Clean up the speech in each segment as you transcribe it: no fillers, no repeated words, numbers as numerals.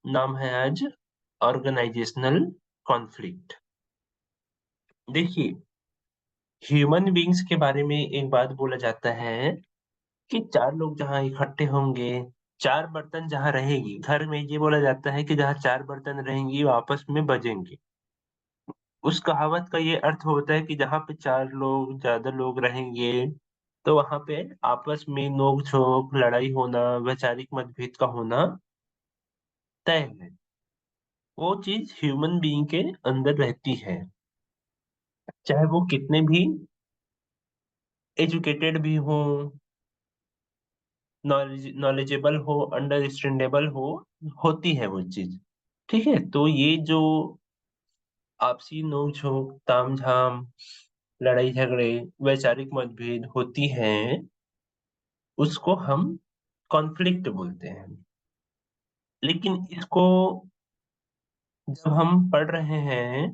नाम है आज ऑर्गेनाइजेशनल कॉन्फ्लिक्ट। देखिए, ह्यूमन बीइंग्स के बारे में एक बात बोला जाता है कि 4 लोग जहाँ इकट्ठे होंगे, 4 बर्तन जहाँ रहेगी, घर में ये बोला जाता है कि जहाँ 4 बर्तन रहेंगी वो आपस में बजेंगे। उस कहावत का ये अर्थ होता है कि जहाँ पे 4 लोग, ज़्यादा लोग रहेंगे, तो वहाँ पे आपस में नोक-झोंक, लड़ाई होना, वैचारिक मतभेद का होना तय है। वो चीज़ ह्यूमन बीइंग के अंदर रहती है, चाहे वो कितने भी एजुकेटेड भी हों, नॉलेजेबल हो, अंडरस्टैंडेबल हो, होती है वो चीज़। ठीक है? तो ये जो आपसी नोक-झोंक, तामझाम, लड़ाई-झगड़े, वैचारिक मतभेद होती हैं, उसको हम कॉन्फ्लिक्ट बोलते हैं। लेकिन इसको जब हम पढ़ रहे हैं,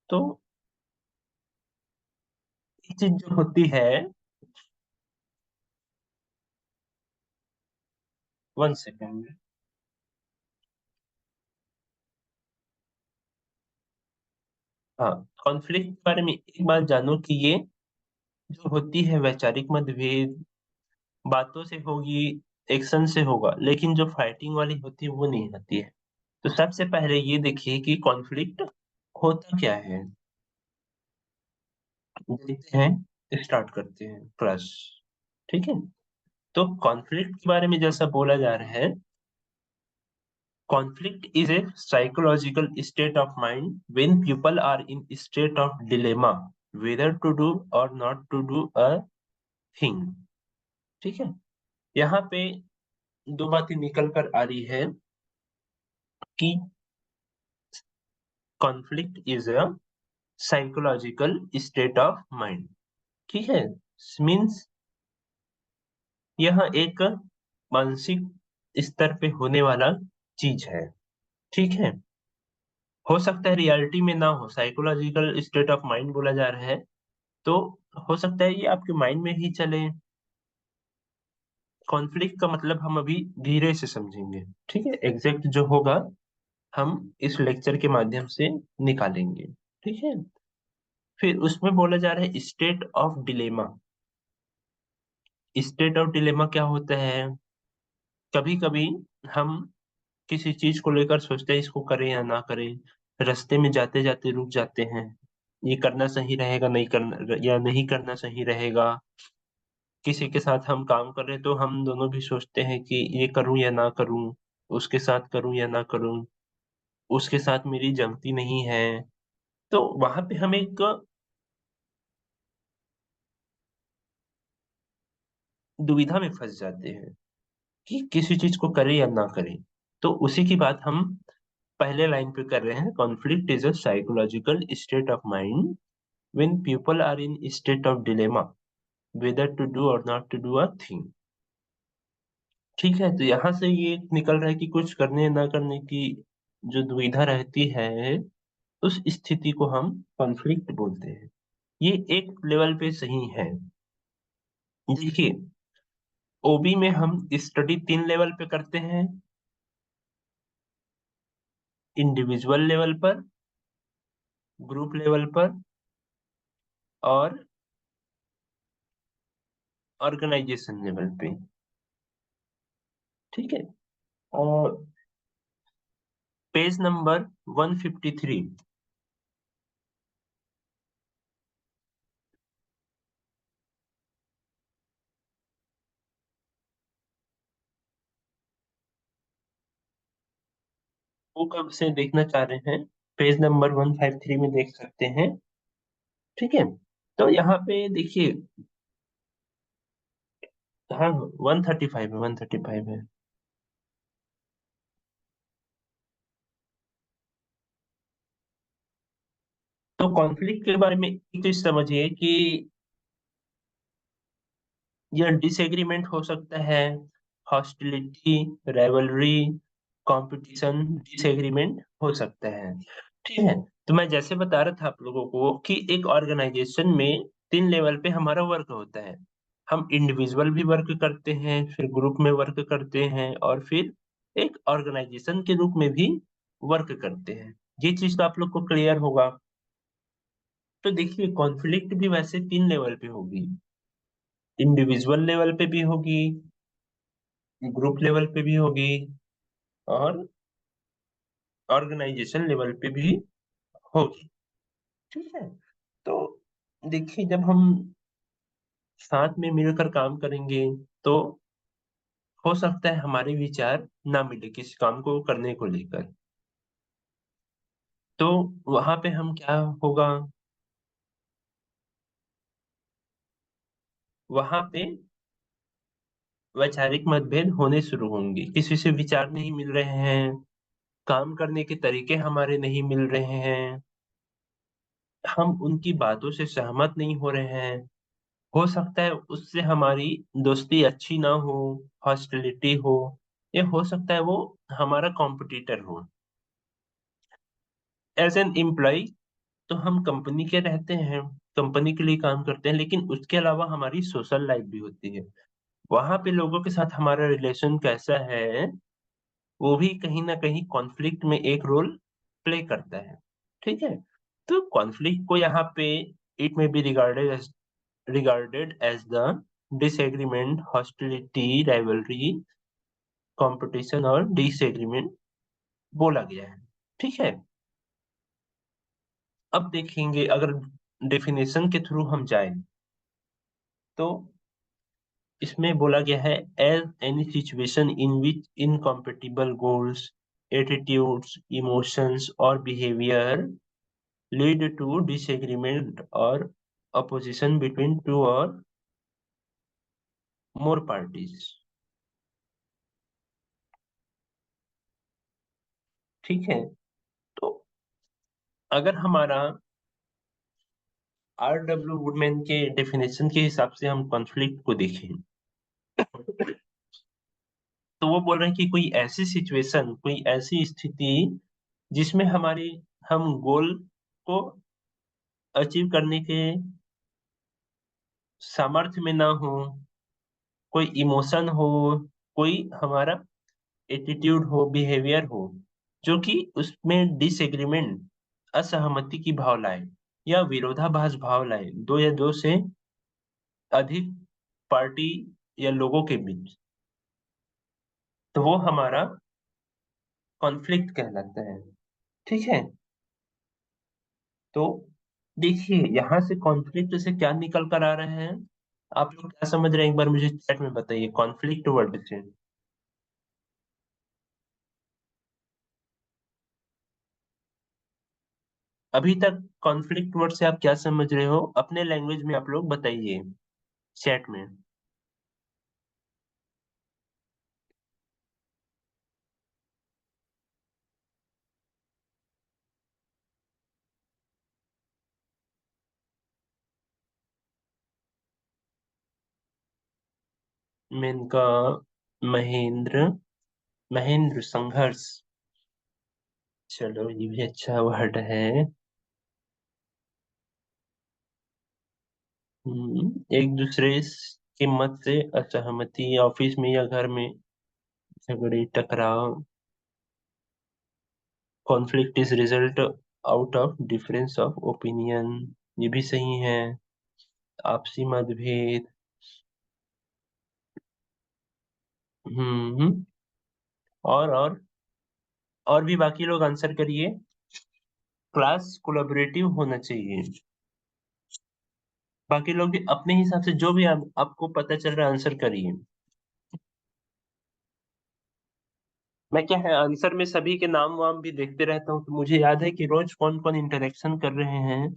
तो ये चीज़ जो होती है 1 सेकंड। हाँ, कॉन्फ्लिक्ट के बारे में एक बात जानो कि ये जो होती है वैचारिक मतभेद, बातों से होगी, एक्शन से होगा, लेकिन जो फाइटिंग वाली होती है वो नहीं होती है। तो सबसे पहले ये देखिए कि कॉन्फ्लिक्ट होता क्या है? देखते हैं, स्टार्ट करते हैं क्लास। ठीक है? तो कॉन्फ्लिक्ट के बारे में जैसा बोला जा रहा है, conflict is a psychological state of mind when people are in state of dilemma whether to do or not to do a thing। ठीक है? यहाँ पे 2 बातें निकल कर आ रही है कि conflict is a psychological state of mind. ठीक है? मीन्स यह एक मानसिक स्तर पे होने वाला चीज है। ठीक है? हो सकता है रियलिटी में ना हो, साइकोलॉजिकल स्टेट ऑफ माइंड बोला जा रहा है, तो हो सकता है ये आपके माइंड में ही चले। कॉन्फ्लिक्ट का मतलब हम अभी धीरे से समझेंगे। ठीक है? एग्जैक्ट जो होगा हम इस लेक्चर के माध्यम से निकालेंगे। ठीक है? फिर उसमें बोला जा रहा है state of dilemma. State of dilemma क्या होता है? कभी-कभी हम किसी चीज को लेकर सोचते हैं इसको करें या ना करें, रास्ते में जाते-जाते रुक जाते हैं। ये करना सही रहेगा, नहीं करना या नहीं करना सही रहेगा। किसी के साथ हम काम कर रहे हैं तो हम दोनों भी सोचते हैं कि ये करूँ या ना करूँ, उसके साथ करूँ या ना करूँ, उसके साथ मेरी जमती नहीं है। तो वहाँ पे हम एक दुविधा में फँस जाते हैं कि किसी चीज़ को करें या ना करें। तो उसी की बात हम पहले लाइन पे कर रहे हैं। Conflict is a psychological state of mind when people are in state of dilemma whether to do or not to do a thing. ठीक है? तो यहाँ से ये निकल रहा है कि कुछ करने ना करने की जो दुविधा रहती है, उस स्थिति को हम कॉन्फ्लिक्ट बोलते हैं। ये एक लेवल पे सही है। देखिए, ओबी में हम स्टडी 3 लेवल पे करते हैं, इंडिविजुअल लेवल पर, ग्रुप लेवल पर और ऑर्गेनाइजेशन लेवल पे। ठीक है? और पेज नंबर 153 वो कब से देखना चाह रहे हैं, पेज नंबर 153 में देख सकते हैं। ठीक है? तो यहाँ पे देखिए, हाँ, 135 है, 135 है। तो कॉन्फ्लिक्ट के बारे में एक चीज समझिए कि यह डिसएग्रीमेंट हो सकता है, हॉस्टिलिटी, राइवलरी, कंपटीशन, डिसएग्रीमेंट हो सकता है। ठीक है? तो मैं जैसे बता रहा था आप लोगों को कि एक ऑर्गेनाइजेशन में 3 लेवल पे हमारा वर्क होता है। हम इंडिविजुअल भी वर्क करते हैं, फिर ग्रुप में वर्क करते हैं और फिर एक ऑर्गेनाइजेशन के रूप में भी वर्क करते हैं। ये चीज़ तो आप लोग को क्लियर होगा। तो देखिए कॉन्फ्लिक्ट भी वैसे 3 लेवल पे होगी। इंडिविजुअल लेवल पे भी होगी, ग्रुप लेवल पे भी होगी और ऑर्गेनाइजेशन लेवल पे भी होगी। ठीक है? तो देखिए जब हम साथ में मिलकर काम करेंगे तो हो सकता है हमारे विचार ना मिले किसी काम को करने को लेकर। तो वहाँ पे हम क्या होगा, वहाँ पे वैचारिक मतभेद होने शुरू होंगे। किसी से विचार नहीं मिल रहे हैं, काम करने के तरीके हमारे नहीं मिल रहे हैं, हम उनकी बातों से सहमत नहीं हो रहे हैं। हो सकता है उससे हमारी दोस्ती अच्छी ना हो, हॉस्टिलिटी हो, या हो सकता है वो हमारा कॉम्पिटिटर हो। एज़ एन एम्प्लॉयी तो हम कंपनी के रहते हैं, कंपनी के लिए काम करते हैं, लेकिन उसके अलावा हमारी सोशल लाइफ भी होती है। वहाँ पे लोगों के साथ हमारा रिलेशन कैसा है, वो भी कहीं न कहीं कॉन्फ्लिक्ट में एक रोल प्ले करता है। ठीक है? तो कॉन्फ्लिक्ट को यहाँ पे it may be regarded as the disagreement, hostility, rivalry, competition और disagreement बोला गया है। ठीक है? अब देखेंगे अगर डेफिनेशन के थ्रू हम जाएँ तो इसमें बोला गया है as any situation in which incompatible goals, attitudes, emotions or behavior lead to disagreement or opposition between two or more parties। ठीक है? तो अगर हमारा R.W. वुडमैन के डेफिनेशन के हिसाब से हम कॉन्फ्लिक्ट को देखें, तो वो बोल रहे हैं कि कोई ऐसी सिचुएशन, कोई ऐसी स्थिति जिसमें हम गोल को अचीव करने के सामर्थ्य में ना हो, कोई इमोशन हो, कोई हमारा एटीट्यूड हो, बिहेवियर हो, जो कि उसमें डिसएग्रीमेंट, असहमति की भाव लाए या विरोधाभास भाव लाए, 2 या 2 से अधिक पार्टी या लोगों के बीच, तो वो हमारा कॉन्फ्लिक्ट कहलाता है। ठीक है? तो देखिए यहाँ से कॉन्फ्लिक्ट से क्या निकल कर आ रहे हैं, आप लोग क्या समझ रहे हैं एक बार मुझे चैट में बताइए कॉन्फ्लिक्ट वर्ड से। अभी तक कॉन्फ्लिक्ट वर्ड से आप क्या समझ रहे हो अपने लैंग्वेज में आप लोग बताइए चैट में। मेनका, महेंद्र, महेंद्र संघर्ष, चलो ये भी अच्छा वर्ड है। एक दूसरे के मत से असहमति, ऑफिस में या घर में झगड़े, टकराव। Conflict is result out of difference of opinion, ये भी सही है। आपसी मतभेद। हम्म। और भी बाकी लोग आंसर करिए। क्लास कोलैबोरेटिव होना चाहिए। बाकी लोग भी अपने हिसाब से जो भी आपको पता चल रहा है आंसर करिए। मैं क्या है आंसर में सभी के नाम वाम भी देखते रहता हूँ, तो मुझे याद है कि रोज कौन कौन इंटरेक्शन कर रहे हैं।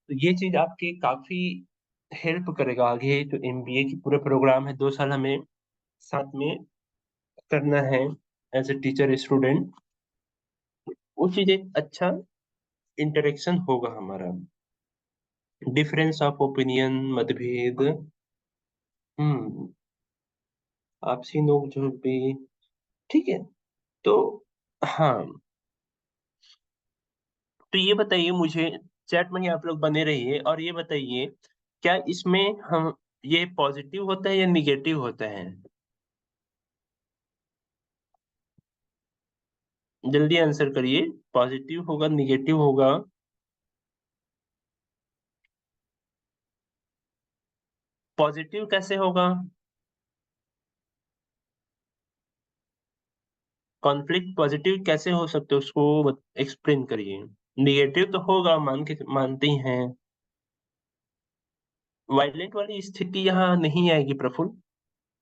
तो ये चीज आपके काफी हेल्प करेगा आगे। जो एमबीए की पूरे प्रोग्राम है, 2 साल हमें साथ में करना है एज ए टीचर स्टूडेंट, वो चीज एक अच्छा इंटरेक्शन होगा हमारा। डिफरेंस ऑफ ओपिनियन, मतभेद, हम्म, आपसी नोक-झोंक भी। ठीक है? तो हाँ, तो ये बताइए मुझे, चैट में ही आप लोग बने रहिए और ये बताइए क्या इसमें हम ये पॉजिटिव होता है या नेगेटिव होता है? जल्दी आंसर करिए। पॉजिटिव होगा, नेगेटिव होगा? पॉजिटिव कैसे होगा? कॉन्फ्लिक्ट पॉजिटिव कैसे हो सकते हैं, उसको एक्सप्लेन करिए। नेगेटिव तो होगा, मानते ही हैं। वायलेंट वाली स्थिति यहाँ नहीं आएगी प्रफुल्ल,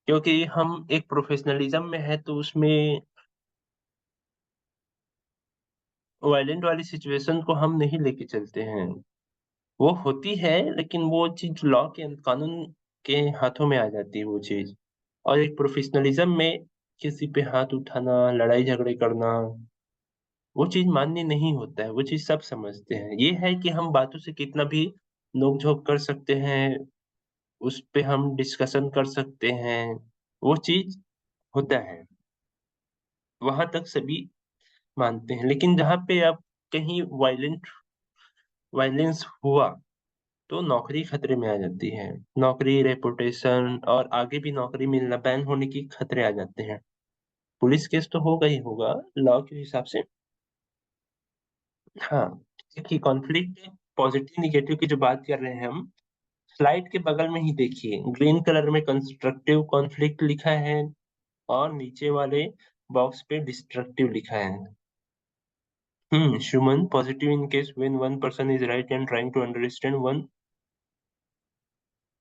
क्योंकि हम एक प्रोफेशनलिज्म में है, तो उसमें वायलेंट वाली सिचुएशन को हम नहीं लेके चलते हैं। वो होती है, लेकिन वो चीज लॉ के कानून के हाथों में आ जाती है वो चीज। और एक प्रोफेशनलिज्म में किसी पे हाथ उठाना, लड़ाई झगड़े करना, वो चीज मान्य नहीं होता है। वो चीज सब समझते हैं। ये है कि हम बातों से कितना भी नोक झोंक कर सकते हैं, उस पे हम डिस्कशन कर सकते हैं, वो चीज होता है। वहां तक सभी मानते हैं। लेकिन जहाँ पे अब कहीं वायलेंस हुआ, तो नौकरी खतरे में आ जाती है। नौकरी, रेपुटेशन और आगे भी नौकरी मिलना, बैन होने की खतरे आ जाते हैं। पुलिस केस तो होगा ही होगा लॉ के हिसाब से। हाँ, देखिए कॉन्फ्लिक्ट पॉजिटिव निगेटिव की जो बात कर रहे हैं हम, स्लाइड के बगल में ही देखिए, ग्रीन कलर में कंस्ट्रक्टिव कॉन्फ्लिक्ट लिखा है, और नीचे वाले बॉक्स पे डिस्ट्रक्टिव लिखा है। Schumann, positive in case when one person is right and trying to understand one,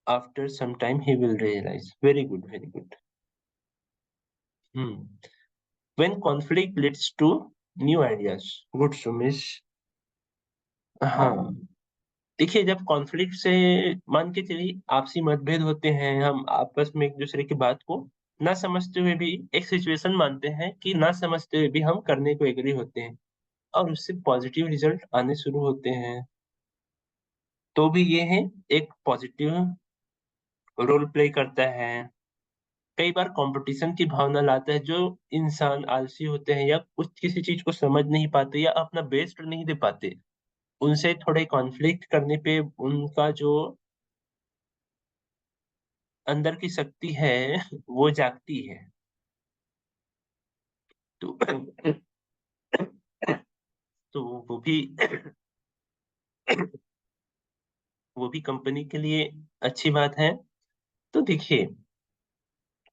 after some time he will realize. Very good, very good. Hmm. When conflict leads to new ideas. Good, Sumish. हाँ, देखिए जब conflict से, मान के चलिए आपसी मतभेद होते हैं, हम आपस में एक दूसरे की बात को ना समझते हुए भी एक सिचुएशन मानते हैं कि ना समझते हुए भी हम करने को एग्री होते हैं, और उससे पॉजिटिव रिजल्ट आने शुरू होते हैं, तो भी ये है एक पॉजिटिव रोल प्ले करता है। कई बार कंपटीशन की भावना लाता है। जो इंसान आलसी होते हैं, या कुछ किसी चीज को समझ नहीं पाते, या अपना बेस्ट नहीं दे पाते, उनसे थोड़े कॉन्फ्लिक्ट करने पे उनका जो अंदर की शक्ति है वो जागती है। तो तो वो भी वो भी कंपनी के लिए अच्छी बात है। तो देखिए,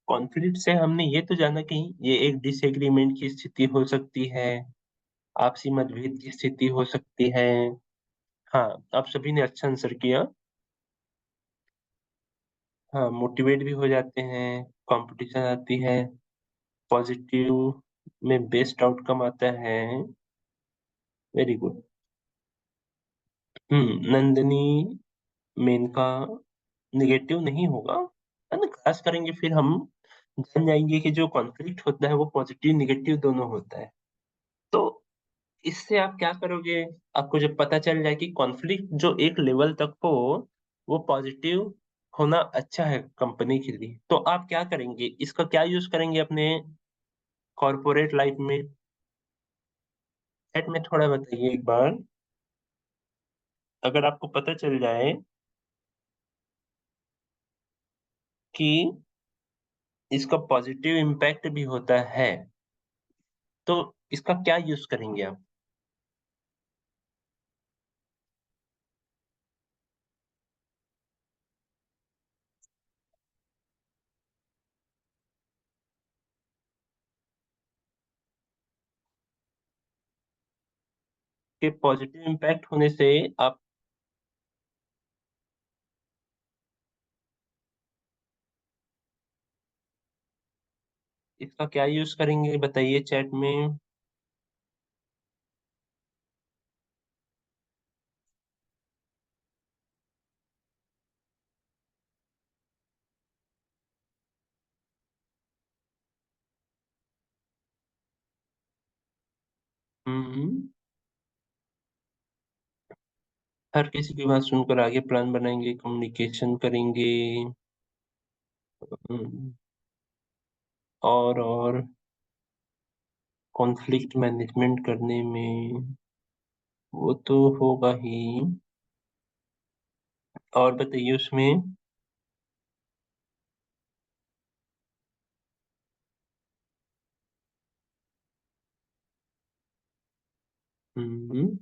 कॉन्फ्लिक्ट से हमने ये तो जाना कि ये एक डिसएग्रीमेंट की स्थिति हो सकती है, आपसी मतभेद की स्थिति हो सकती है। हाँ, आप सभी ने अच्छा आंसर किया। हाँ, मोटिवेट भी हो जाते हैं, कंपटीशन आती है, पॉजिटिव में बेस्ट आउटकम आता है। Very good. Nandini, Menaka, negative नहीं होगा। क्लास करेंगे फिर हम जान जाएंगे कि जो कॉन्फ्लिक्ट होता है वो पॉजिटिव निगेटिव दोनों होता है। तो इससे आप क्या करोगे? आपको जब पता चल जाए कि कॉन्फ्लिक्ट जो एक लेवल तक हो, वो पॉजिटिव होना अच्छा है कंपनी के लिए, तो आप क्या करेंगे? इसका क्या यूज करेंगे अपने कॉर्पोरेट लाइफ में? चैट में थोड़ा बताइए एक बार। अगर आपको पता चल जाए कि इसका पॉजिटिव इम्पैक्ट भी होता है, तो इसका क्या यूज करेंगे आप? कि पॉजिटिव इम्पैक्ट होने से आप इसका क्या यूज करेंगे, बताइए चैट में। हम्म हर किसी की बात सुनकर आगे प्लान बनाएंगे, कम्युनिकेशन करेंगे। हम्म, और कॉन्फ्लिक्ट मैनेजमेंट करने में वो तो होगा ही। और बताइए उसमें। हम्म,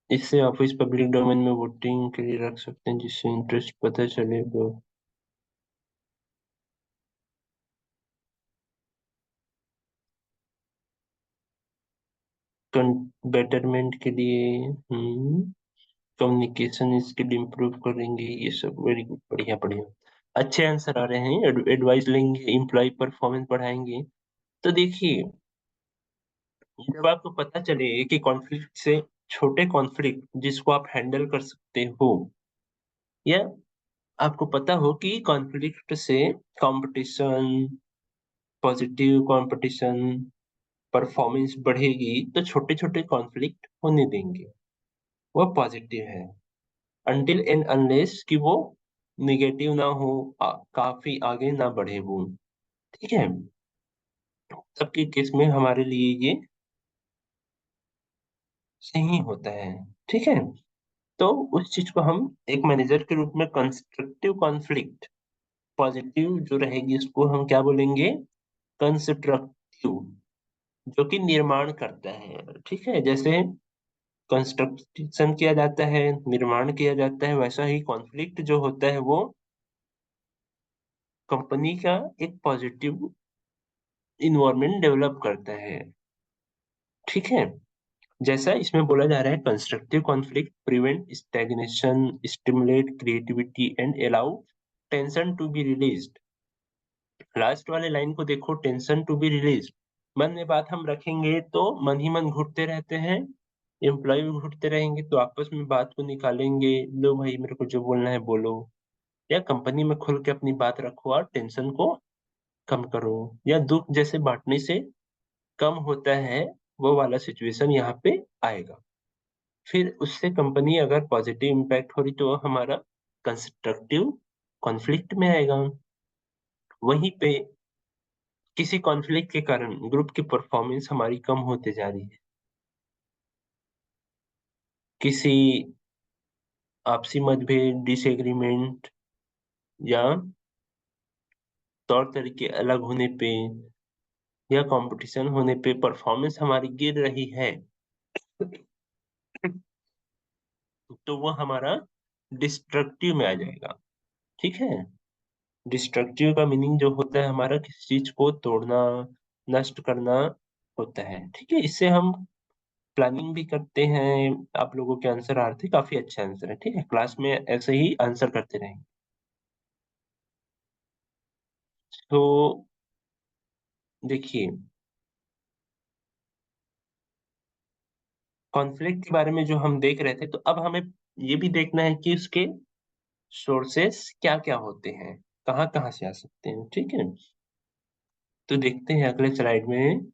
इससे ऑफिस पब्लिक डोमेन में वोटिंग के लिए रख सकते हैं, जिससे इंटरेस्ट पता चले तो बेटरमेंट के लिए। कम्युनिकेशन स्किल इंप्रूव करेंगे, ये सब वेरी गुड, बढ़िया बढ़िया। अच्छे आंसर आ रहे हैं। एडवाइस लेंगे, एम्प्लॉय परफॉर्मेंस बढ़ाएंगे। तो देखिए, जब आपको पता चले कि कॉन्फ्लिक्ट से, छोटे कॉन्फ्लिक्ट जिसको आप हैंडल कर सकते हो, या आपको पता हो कि कॉन्फ्लिक्ट से कंपटीशन, पॉजिटिव कंपटीशन, परफॉर्मेंस बढ़ेगी, तो छोटे छोटे कॉन्फ्लिक्ट होने देंगे, वो पॉजिटिव है। अनटिल एंड अनलेस कि वो निगेटिव ना हो, काफी आगे ना बढ़े वो। ठीक है, तब के केस में हमारे लिए ये सही होता है। ठीक है, तो उस चीज को हम एक मैनेजर के रूप में कंस्ट्रक्टिव कॉन्फ्लिक्ट, पॉजिटिव जो रहेगी उसको हम क्या बोलेंगे, कंस्ट्रक्टिव, जो कि निर्माण करता है। ठीक है, जैसे कंस्ट्रक्शन किया जाता है, निर्माण किया जाता है, वैसा ही कॉन्फ्लिक्ट जो होता है वो कंपनी का एक पॉजिटिव इन्वायरमेंट डेवलप करता है। ठीक है, जैसा इसमें बोला जा रहा है, constructive conflict prevent stagnation, stimulate creativity and allow tension to be released. Last वाले लाइन को देखो, टेंशन टू बी रिलीज, मन में बात हम रखेंगे तो मन ही मन घुटते रहते हैं, एम्प्लॉय भी घुटते रहेंगे, तो आपस में बात को निकालेंगे, लो भाई मेरे को जो बोलना है बोलो, या कंपनी में खुल के अपनी बात रखो और टेंशन को कम करो, या दुख जैसे बांटने से कम होता है, वो वाला सिचुएशन यहाँ पे आएगा। फिर उससे कंपनी अगर पॉजिटिव इम्पैक्ट हो रही तो वो हमारा कंस्ट्रक्टिव कॉन्फ्लिक्ट में आएगा। वहीं पे किसी कॉन्फ्लिक्ट के कारण ग्रुप की परफॉर्मेंस हमारी कम होते जा रही है, किसी आपसी मतभेद, डिसएग्रीमेंट, या तौर तरीके अलग होने पे, या कंपटीशन होने पे परफॉर्मेंस हमारी गिर रही है, तो वो हमारा डिस्ट्रक्टिव में आ जाएगा। ठीक है, डिस्ट्रक्टिव का मीनिंग जो होता है हमारा किसी चीज को तोड़ना, नष्ट करना होता है। ठीक है, इससे हम प्लानिंग भी करते हैं। आप लोगों के आंसर आ रहे थे, काफी अच्छे आंसर है। ठीक है, क्लास में ऐसे ही आंसर करते रहेंगे। तो देखिए, कॉन्फ्लिक्ट के बारे में जो हम देख रहे थे, तो अब हमें ये भी देखना है कि उसके सोर्सेस क्या क्या होते हैं, कहाँ कहाँ से आ सकते हैं। ठीक है, तो देखते हैं अगले स्लाइड में।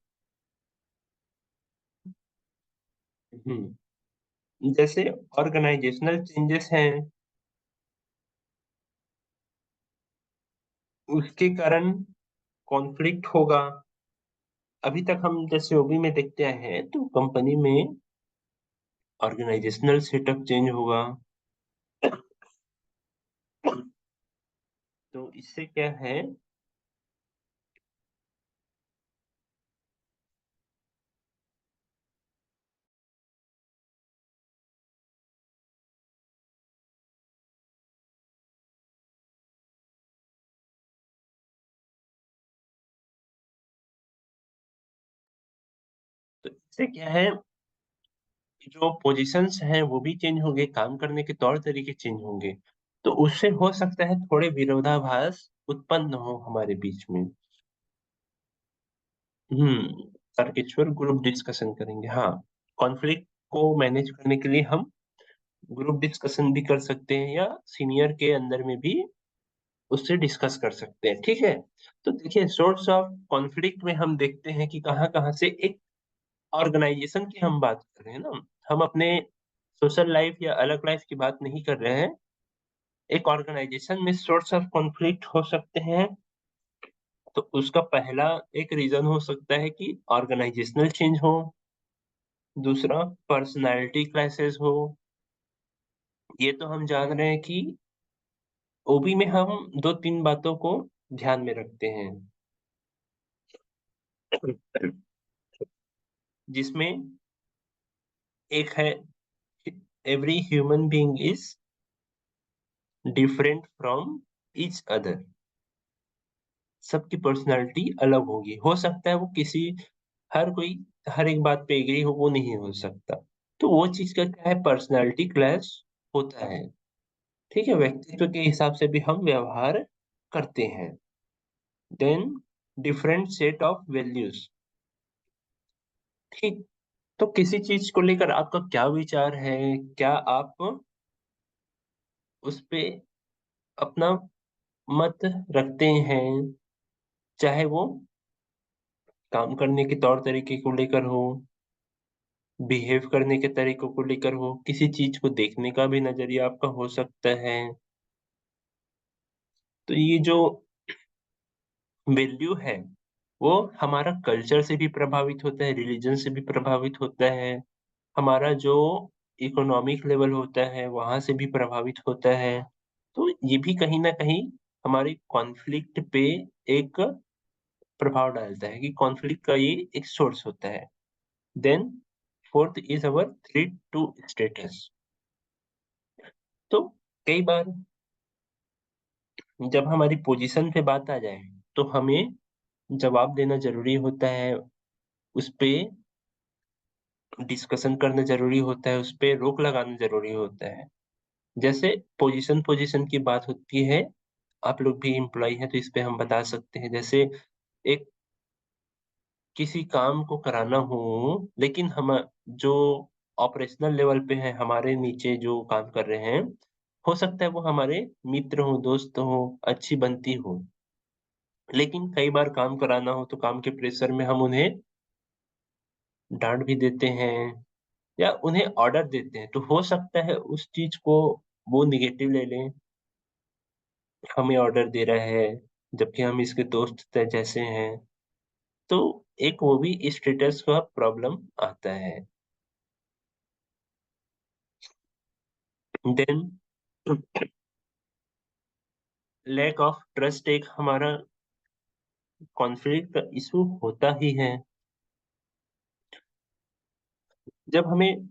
जैसे ऑर्गेनाइजेशनल चेंजेस हैं, उसके कारण कॉन्फ्लिक्ट होगा। अभी तक हम जैसे ओबी में देखते आए हैं, तो कंपनी में ऑर्गेनाइजेशनल सेटअप चेंज होगा, तो इससे क्या है, तो इससे क्या है कि जो पोजीशंस हैं वो भी चेंज होंगे, काम करने के तौर तरीके चेंज होंगे, तो उससे हो सकता है थोड़े विरोधाभास उत्पन्न हो हमारे बीच में। तारकेश्वर, ग्रुप डिस्कशन करेंगे, हाँ। कॉन्फ्लिक्ट को मैनेज करने के लिए हम ग्रुप डिस्कशन भी कर सकते हैं, या सीनियर के अंदर में भी उससे डिस्कस कर सकते हैं। ठीक है, तो देखिए, सोर्स ऑफ कॉन्फ्लिक्ट में हम देखते हैं कि कहाँ कहाँ से, एक ऑर्गेनाइजेशन की हम बात कर रहे हैं ना, हम अपने सोशल लाइफ या अलग लाइफ की बात नहीं कर रहे हैं। एक ऑर्गेनाइजेशन में सोर्स ऑफ कॉन्फ्लिक्ट हो सकते हैं, तो उसका पहला एक रीजन हो सकता है कि ऑर्गेनाइजेशनल चेंज हो, दूसरा पर्सनालिटी क्लासेस हो। ये तो हम जान रहे हैं कि ओबी में हम दो तीन बातों को ध्यान में रखते हैं, जिसमें एक है every human being is different from each other. सबकी पर्सनालिटी अलग होगी, हो सकता है वो किसी हर कोई हर एक बात पे एग्री हो, वो नहीं हो सकता। तो वो चीज का क्या है, पर्सनालिटी क्लैश होता है। ठीक है, व्यक्तित्व के हिसाब से भी हम व्यवहार करते हैं। Then different set of values. ठीक, तो किसी चीज को लेकर आपका क्या विचार है, क्या आप उस पे अपना मत रखते हैं, चाहे वो काम करने के तौर तरीके को लेकर हो, बिहेव करने के तरीकों को लेकर हो, किसी चीज को देखने का भी नजरिया आपका हो सकता है। तो ये जो वैल्यू है, वो हमारा कल्चर से भी प्रभावित होता है, रिलीजन से भी प्रभावित होता है, हमारा जो इकोनॉमिक लेवल होता है वहां से भी प्रभावित होता है। तो ये भी कहीं ना कहीं हमारे कॉन्फ्लिक्ट पे एक प्रभाव डालता है कि कॉन्फ्लिक्ट का ये एक सोर्स होता है। Then fourth is our threat to status. तो कई बार जब हमारी पोजीशन पे बात आ जाए, तो हमें जवाब देना जरूरी होता है, उस पे डिस्कशन करना जरूरी होता है, उस पे रोक लगाना जरूरी होता है। जैसे पोजीशन पोजीशन की बात होती है, आप लोग भी एम्प्लॉय हैं तो इस पे हम बता सकते हैं। जैसे एक किसी काम को कराना हो, लेकिन हम जो ऑपरेशनल लेवल पे है, हमारे नीचे जो काम कर रहे हैं, हो सकता है वो हमारे मित्र हो, दोस्त हो, अच्छी बनती हो, लेकिन कई बार काम कराना हो तो काम के प्रेशर में हम उन्हें डांट भी देते हैं या उन्हें ऑर्डर देते हैं। तो हो सकता है उस चीज को वो निगेटिव ले लें, हमें ऑर्डर दे रहा है जबकि हम इसके दोस्त जैसे हैं। तो एक वो भी स्टेटस का प्रॉब्लम आता है। देन लैक ऑफ ट्रस्ट एक हमारा कॉन्फ्लिक्ट का इशू होता ही है। जब हमें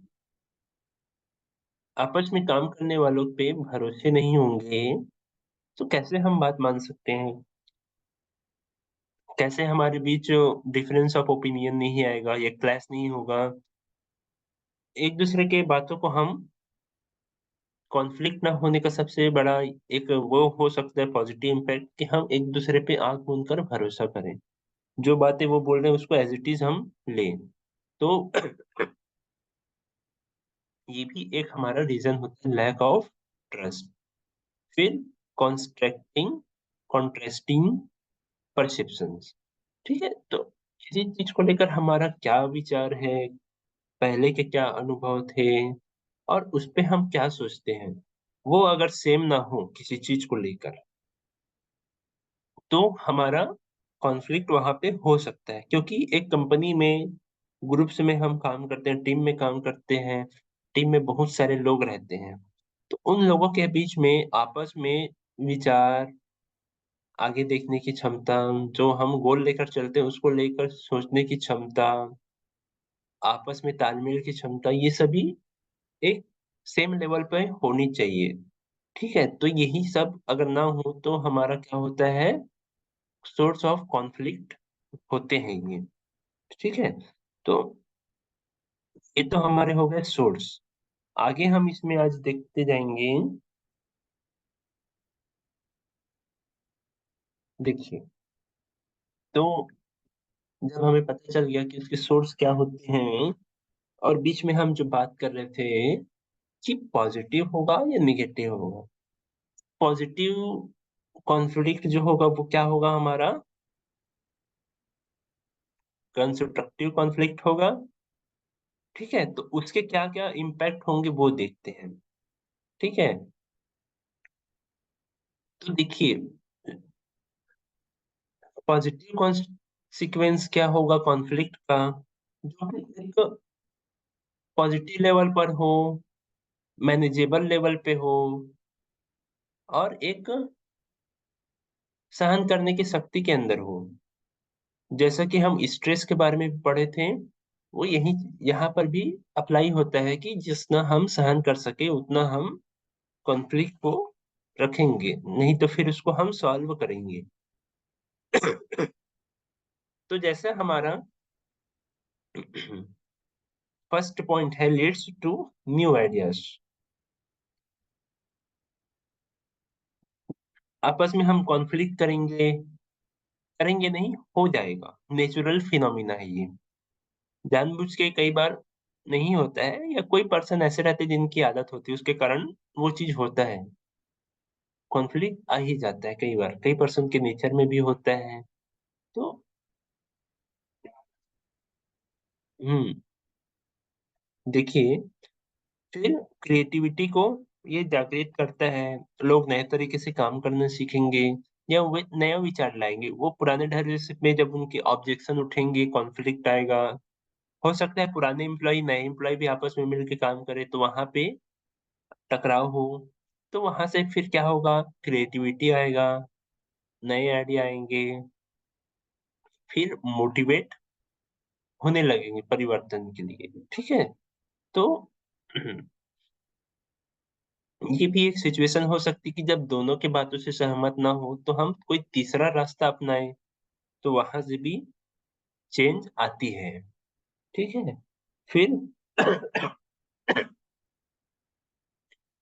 आपस में काम करने वालों पे भरोसे नहीं होंगे, तो कैसे हम बात मान सकते हैं, कैसे हमारे बीच डिफरेंस ऑफ ओपिनियन नहीं आएगा या क्लैश नहीं होगा। एक दूसरे के बातों को हम कॉन्फ्लिक्ट ना होने का सबसे बड़ा एक वो हो सकता है पॉजिटिव इम्पैक्ट, कि हम एक दूसरे पे आंख मूंद कर भरोसा करें, जो बातें वो बोल रहे हैं उसको एज इट इज हम लें। तो ये भी एक हमारा रीजन होता है, लैक ऑफ ट्रस्ट। फिर कॉन्स्ट्रक्टिंग कॉन्ट्रास्टिंग परसेप्शंस। ठीक है, तो किसी चीज को लेकर हमारा क्या विचार है, पहले के क्या अनुभव थे, और उस पे हम क्या सोचते हैं, वो अगर सेम ना हो किसी चीज को लेकर, तो हमारा कॉन्फ्लिक्ट वहां पे हो सकता है। क्योंकि एक कंपनी में ग्रुप्स में हम काम करते हैं, टीम में काम करते हैं, टीम में बहुत सारे लोग रहते हैं। तो उन लोगों के बीच में आपस में विचार, आगे देखने की क्षमता, जो हम गोल लेकर चलते हैं उसको लेकर सोचने की क्षमता, आपस में तालमेल की क्षमता, ये सभी एक सेम लेवल पे होनी चाहिए। ठीक है, तो यही सब अगर ना हो तो हमारा क्या होता है, सोर्स ऑफ कॉन्फ्लिक्ट होते हैं ये। ठीक है, तो ये तो हमारे हो गए सोर्स। आगे हम इसमें आज देखते जाएंगे। देखिए, तो जब हमें पता चल गया कि उसके सोर्स क्या होते हैं, और बीच में हम जो बात कर रहे थे कि पॉजिटिव होगा या निगेटिव होगा, पॉजिटिव कॉन्फ्लिक्ट जो होगा वो क्या होगा हमारा, कंस्ट्रक्टिव कॉन्फ्लिक्ट होगा। ठीक है, तो उसके क्या क्या इम्पैक्ट होंगे वो देखते हैं। ठीक है, तो देखिए, पॉजिटिव कॉन्सिक्वेंस क्या होगा कॉन्फ्लिक्ट का, जो कि एक पॉजिटिव लेवल पर हो, मैनेजेबल लेवल पे हो, और एक सहन करने की शक्ति के अंदर हो। जैसा कि हम स्ट्रेस के बारे में भी पढ़े थे, वो यही यहाँ पर भी अप्लाई होता है कि जितना हम सहन कर सके उतना हम कॉन्फ्लिक्ट को रखेंगे, नहीं तो फिर उसको हम सॉल्व करेंगे। तो जैसे हमारा फर्स्ट पॉइंट है, लीड्स टू न्यू आइडियाज। आपस में हम कॉन्फ्लिक्ट करेंगे, करेंगे नहीं, हो जाएगा, नेचुरल फिनोमिना है ये। जानबूझ के कई बार नहीं होता है, या कोई पर्सन ऐसे रहते हैं जिनकी आदत होती है, उसके कारण वो चीज होता है। कॉन्फ्लिक्ट आ ही जाता है कई बार, कई पर्सन के नेचर में भी होता है। तो हम्म देखिए, फिर क्रिएटिविटी को ये जागृत करता है। लोग नए तरीके से काम करना सीखेंगे, या वे नया विचार लाएंगे। वो पुराने ढर्रे से में जब उनके ऑब्जेक्शन उठेंगे, कॉन्फ्लिक्ट आएगा। हो सकता है पुराने एम्प्लॉय नए एम्प्लॉय भी आपस में मिलकर काम करे, तो वहां पे टकराव हो। तो वहां से फिर क्या होगा, क्रिएटिविटी आएगा, नए आइडिया आएंगे, फिर मोटिवेट होने लगेंगे परिवर्तन के लिए। ठीक है। तो ये भी एक सिचुएशन हो सकती है कि जब दोनों की बातों से सहमत ना हो, तो हम कोई तीसरा रास्ता अपनाएं, तो वहां से भी चेंज आती है। ठीक है। फिर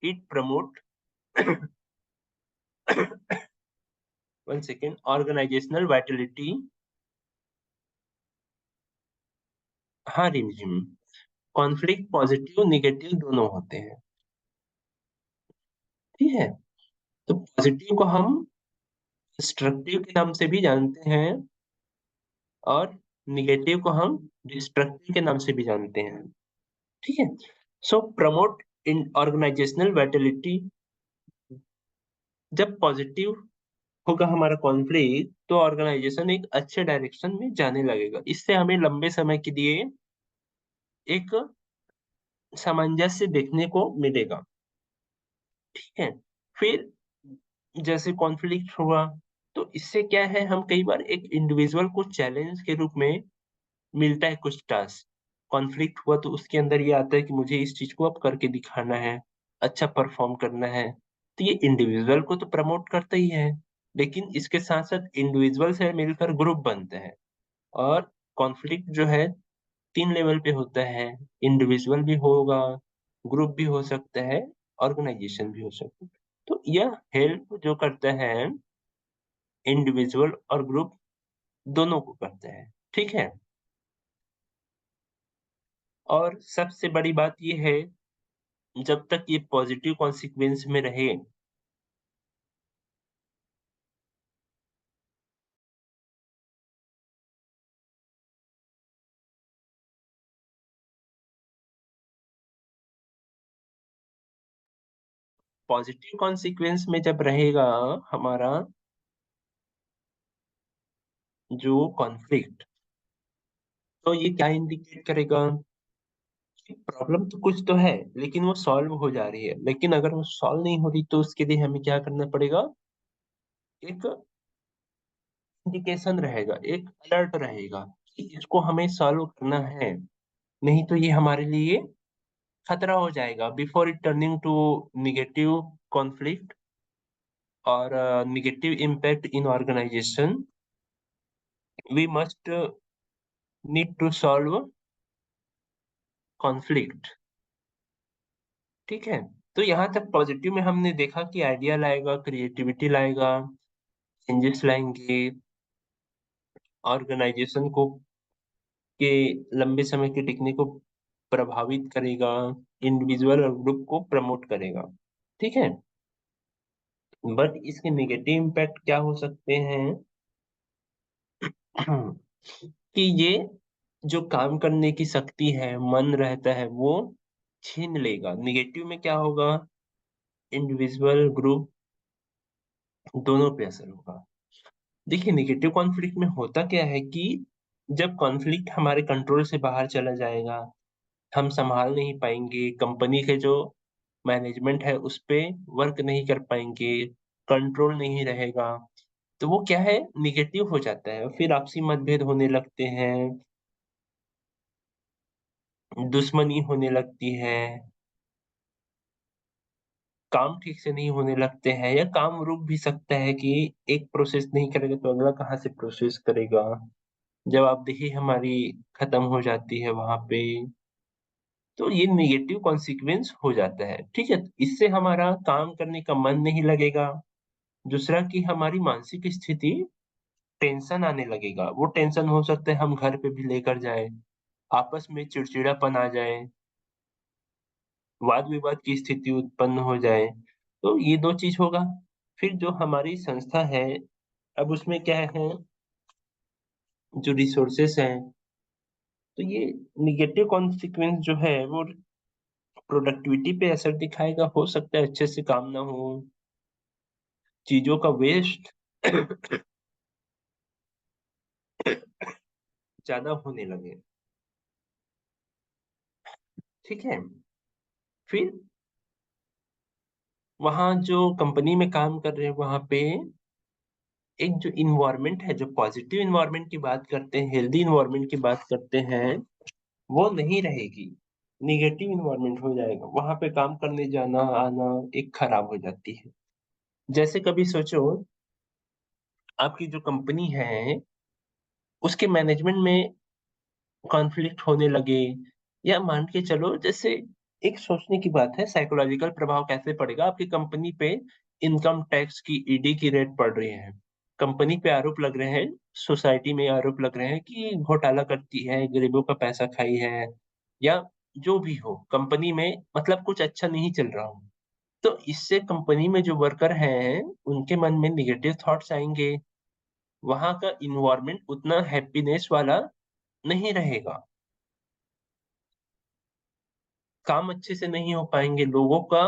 it promote, one second, organisational vitality. हाँ रिमझिम, कॉन्फ्लिक्ट पॉजिटिव निगेटिव दोनों होते हैं। ठीक है। तो पॉजिटिव को हम डिस्ट्रक्टिव के नाम से भी जानते हैं, और निगेटिव को हम डिस्ट्रक्टिव के नाम से भी जानते हैं। ठीक है। सो प्रमोट इन ऑर्गेनाइजेशनल वाइटलिटी। जब पॉजिटिव होगा हमारा कॉन्फ्लिक्ट, तो ऑर्गेनाइजेशन एक अच्छे डायरेक्शन में जाने लगेगा। इससे हमें लंबे समय के लिए एक सामंजस्य देखने को मिलेगा। ठीक है। फिर जैसे कॉन्फ्लिक्ट हुआ, तो इससे क्या है, हम कई बार एक इंडिविजुअल को चैलेंज के रूप में मिलता है कुछ टास्क। कॉन्फ्लिक्ट हुआ तो उसके अंदर ये आता है कि मुझे इस चीज को अब करके दिखाना है, अच्छा परफॉर्म करना है। तो ये इंडिविजुअल को तो प्रमोट करता ही है, लेकिन इसके साथ साथ इंडिविजुअल से मिलकर ग्रुप बनते हैं। और कॉन्फ्लिक्ट जो है 3 लेवल पे होता है, इंडिविजुअल भी होगा, ग्रुप भी हो सकता है, ऑर्गेनाइजेशन भी हो सकता है। तो यह हेल्प जो करता है, इंडिविजुअल और ग्रुप दोनों को करता है। ठीक है। और सबसे बड़ी बात ये है, जब तक ये पॉजिटिव कॉन्सिक्वेंस में रहे, पॉजिटिव कॉन्सिक्वेंस में जब रहेगा हमारा जो कॉन्फ्लिक्ट, तो ये क्या इंडिकेट करेगा कि प्रॉब्लम तो कुछ तो है, लेकिन वो सॉल्व हो जा रही है। लेकिन अगर वो सॉल्व नहीं हो रही, तो उसके लिए हमें क्या करना पड़ेगा, एक इंडिकेशन रहेगा, एक अलर्ट रहेगा कि इसको हमें सॉल्व करना है, नहीं तो ये हमारे लिए खतरा हो जाएगा। Before it turning to negative conflict or negative impact in organisation, we must need to solve conflict. ठीक है। तो यहाँ तक पॉजिटिव में हमने देखा कि आइडिया लाएगा, क्रिएटिविटी लाएगा, चेंजेस लाएंगे, ऑर्गेनाइजेशन को के लंबे समय के टिकने को प्रभावित करेगा, इंडिविजुअल और ग्रुप को प्रमोट करेगा। ठीक है। बट इसके नेगेटिव इम्पैक्ट क्या हो सकते हैं, कि ये जो काम करने की शक्ति है, मन रहता है, वो छीन लेगा। निगेटिव में क्या होगा, इंडिविजुअल ग्रुप दोनों पे असर होगा। देखिए, नेगेटिव कॉन्फ्लिक्ट में होता क्या है कि जब कॉन्फ्लिक्ट हमारे कंट्रोल से बाहर चला जाएगा, हम संभाल नहीं पाएंगे, कंपनी के जो मैनेजमेंट है उस पे वर्क नहीं कर पाएंगे, कंट्रोल नहीं रहेगा, तो वो क्या है, निगेटिव हो जाता है। फिर आपसी मतभेद होने लगते हैं, दुश्मनी होने लगती है, काम ठीक से नहीं होने लगते हैं या काम रुक भी सकता है कि एक प्रोसेस नहीं करेगा तो अगला कहाँ से प्रोसेस करेगा। जवाबदेही हमारी खत्म हो जाती है वहाँ पे, तो ये नेगेटिव कॉन्सिक्वेंस हो जाता है, ठीक है? इससे हमारा काम करने का मन नहीं लगेगा। दूसरा कि हमारी मानसिक स्थिति टेंशन आने लगेगा, वो टेंशन हो सकता है हम घर पे भी लेकर जाएँ, आपस में चिड़चिड़ापन आ जाए, वाद-विवाद की स्थिति उत्पन्न हो जाए, तो ये 2 चीज़ होगा। फिर जो हमारी संस्था है, अब उसमें क्या है, जो रिसोर्सेज़ हैं, तो ये नेगेटिव कॉन्सिक्वेंस जो है वो प्रोडक्टिविटी पे असर दिखाएगा, हो सकता है अच्छे से काम ना हो, चीज़ों का वेस्ट ज़्यादा होने लगे, ठीक है? फिर वहाँ जो कंपनी में काम कर रहे हैं, वहाँ पे एक जो एनवायरनमेंट है, जो पॉजिटिव एनवायरनमेंट की बात करते हैं, हेल्दी एनवायरनमेंट की बात करते हैं, वो नहीं रहेगी। नेगेटिव एनवायरनमेंट हो जाएगा। वहाँ पे काम करने जाना-आना एक खराब हो जाती है। जैसे कभी सोचो, आपकी जो कंपनी है, उसके मैनेजमेंट में कॉन्फ्लिक्ट होने लगे या मान के चलो जैसे एक सोचने की बात है साइकोलॉजिकल प्रभाव कैसे पड़ेगा आपकी कंपनी पे इनकम टैक्स की ईडी की रेड पड़ रही है। कंपनी पे आरोप लग रहे हैं, सोसाइटी में आरोप लग रहे हैं कि घोटाला करती है, गरीबों का पैसा खाई है या जो भी हो, कंपनी में मतलब कुछ अच्छा नहीं चल रहा हो। तो इससे कंपनी में जो वर्कर हैं, उनके मन में नेगेटिव थॉट्स आएँगे, वहाँ का एनवायरनमेंट उतना हैप्पीनेस वाला नहीं रहेगा। काम अच्छे से नहीं हो पाएँगे, लोगों का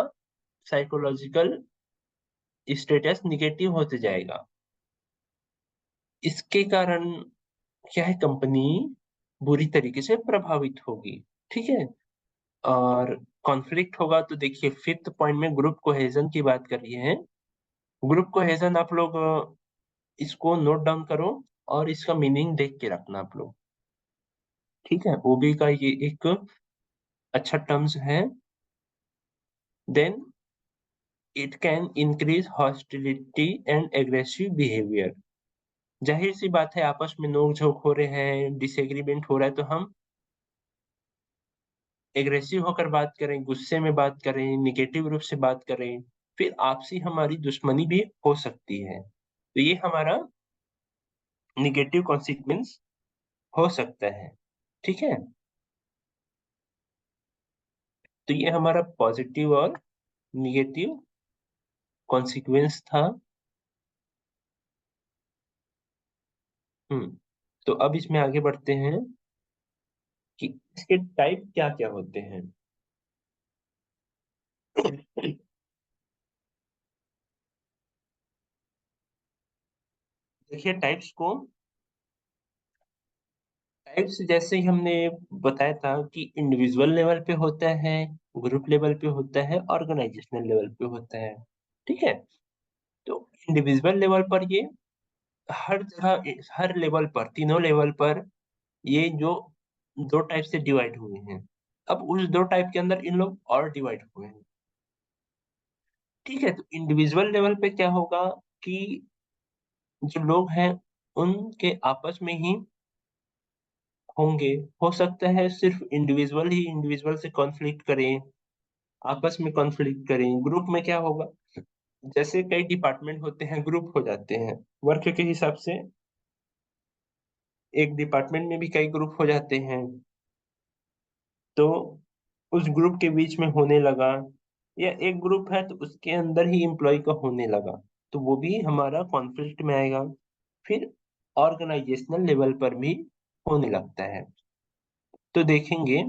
साइकोलॉजिकल स्टेटस नेगेटिव होते जाएगा। इसके कारण क्या है कंपनी बुरी तरीके से प्रभावित होगी, ठीक है? और कॉन्फ्लिक्ट होगा तो देखिए 5th पॉइंट में ग्रुप कोहेज़न की बात करी है। ग्रुप कोहेज़न आप लोग इसको नोट डाउन करो और इसका मीनिंग देख के रखना आप लोग, ठीक है? ओबी का ये एक अच्छा टर्म्स है। Then it can increase hostility and aggressive behaviour. ज़ाहिर-सी बात है आपस में नोक-झोंक हो रहे हैं, डिसएग्रीमेंट हो रहा है तो हम एग्रेसिव होकर बात करें, गुस्से में बात करें, नेगेटिव रूप से बात करें, फिर आपसी हमारी दुश्मनी भी हो सकती है। तो ये हमारा नेगेटिव कॉन्सिक्वेंस हो सकता है, ठीक है? तो ये हमारा पॉज़िटिव और नेगेटिव कॉन्सिक्वेंस था। हुँ, तो अब इसमें आगे बढ़ते हैं कि इसके टाइप क्या-क्या होते हैं? देखिए टाइप्स जैसे ही हमने बताया था कि इंडिविजुअल लेवल पे होता है, ग्रुप लेवल पे होता है, ऑर्गेनाइजेशनल लेवल पे होता है, ठीक है? तो इंडिविजुअल लेवल पर ये हर जगह हर लेवल पर, तीनों लेवल पर ये जो 2 टाइप से डिवाइड हुए हैं। अब उस 2 टाइप के अंदर इन लोग और डिवाइड हुए हैं, ठीक है? तो इंडिविजुअल लेवल पे क्या होगा कि जो लोग हैं, उनके आपस में ही होंगे। हो सकता है सिर्फ़ इंडिविजुअल ही इंडिविजुअल से कॉन्फ्लिक्ट करें, आपस में कॉन्फ्लिक्ट करें। ग्रुप में क्या होगा, जैसे कई डिपार्टमेंट होते हैं, ग्रुप हो जाते हैं। वर्क के हिसाब से एक डिपार्टमेंट में भी कई ग्रुप हो जाते हैं, तो उस ग्रुप के बीच में होने लगा या एक ग्रुप है तो उसके अंदर ही एम्प्लॉयी का होने लगा, तो वो भी हमारा कॉन्फ्लिक्ट में आएगा। फिर ऑर्गेनाइज़ेशनल लेवल पर भी होने लगता है। तो देखेंगे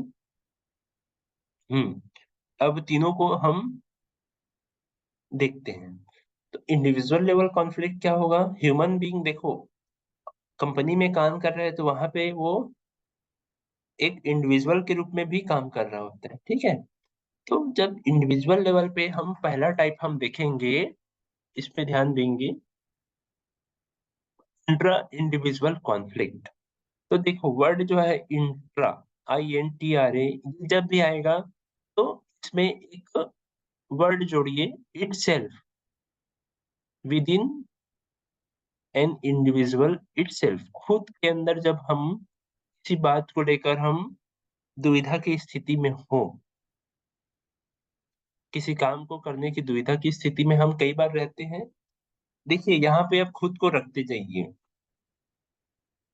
हुँ, अब तीनों को हम देखते हैं। तो इंडिविजुअल लेवल कॉन्फ्लिक्ट क्या होगा? ह्यूमन बीइंग देखो, कंपनी में काम कर रहे हैं तो वहाँ पे वो एक इंडिविजुअल के रूप में भी काम कर रहा होता है, ठीक है? तो जब इंडिविजुअल लेवल पे हम पहला टाइप हम देखेंगे, इस पे ध्यान देंगे, इंट्रा इंडिविजुअल कॉन्फ्लिक्ट। तो देखो वर्ड जो है इंट्रा, INTRA जब भी आएगा तो इसमें एक वर्ड जोड़िए, itself, within N individual itself, खुद के अंदर जब हम किसी बात को लेकर हम दुविधा की स्थिति में हो, किसी काम को करने की दुविधा की स्थिति में हम कई बार रहते हैं। देखिए यहाँ पे आप खुद को रखते जाइए,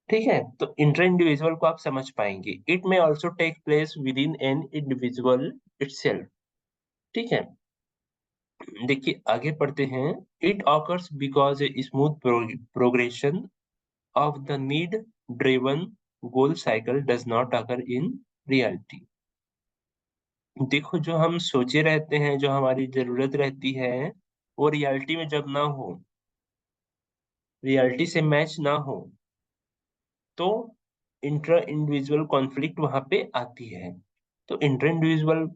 ठीक है? तो इंटर इंडिविजुअल को आप समझ पाएंगे। It may also take place within an individual itself, ठीक है? देखिए आगे पढ़ते हैं। It occurs because a smooth progression of the need-driven goal cycle does not occur in reality। देखो जो हम सोचे रहते हैं, जो हमारी ज़रूरत रहती है, वो रियलिटी में जब ना हो, रियलिटी से मैच ना हो, तो इंट्रा इंडिविजुअल कॉन्फ्लिक्ट वहाँ पे आती है। तो इंट्रा इंडिविजुअल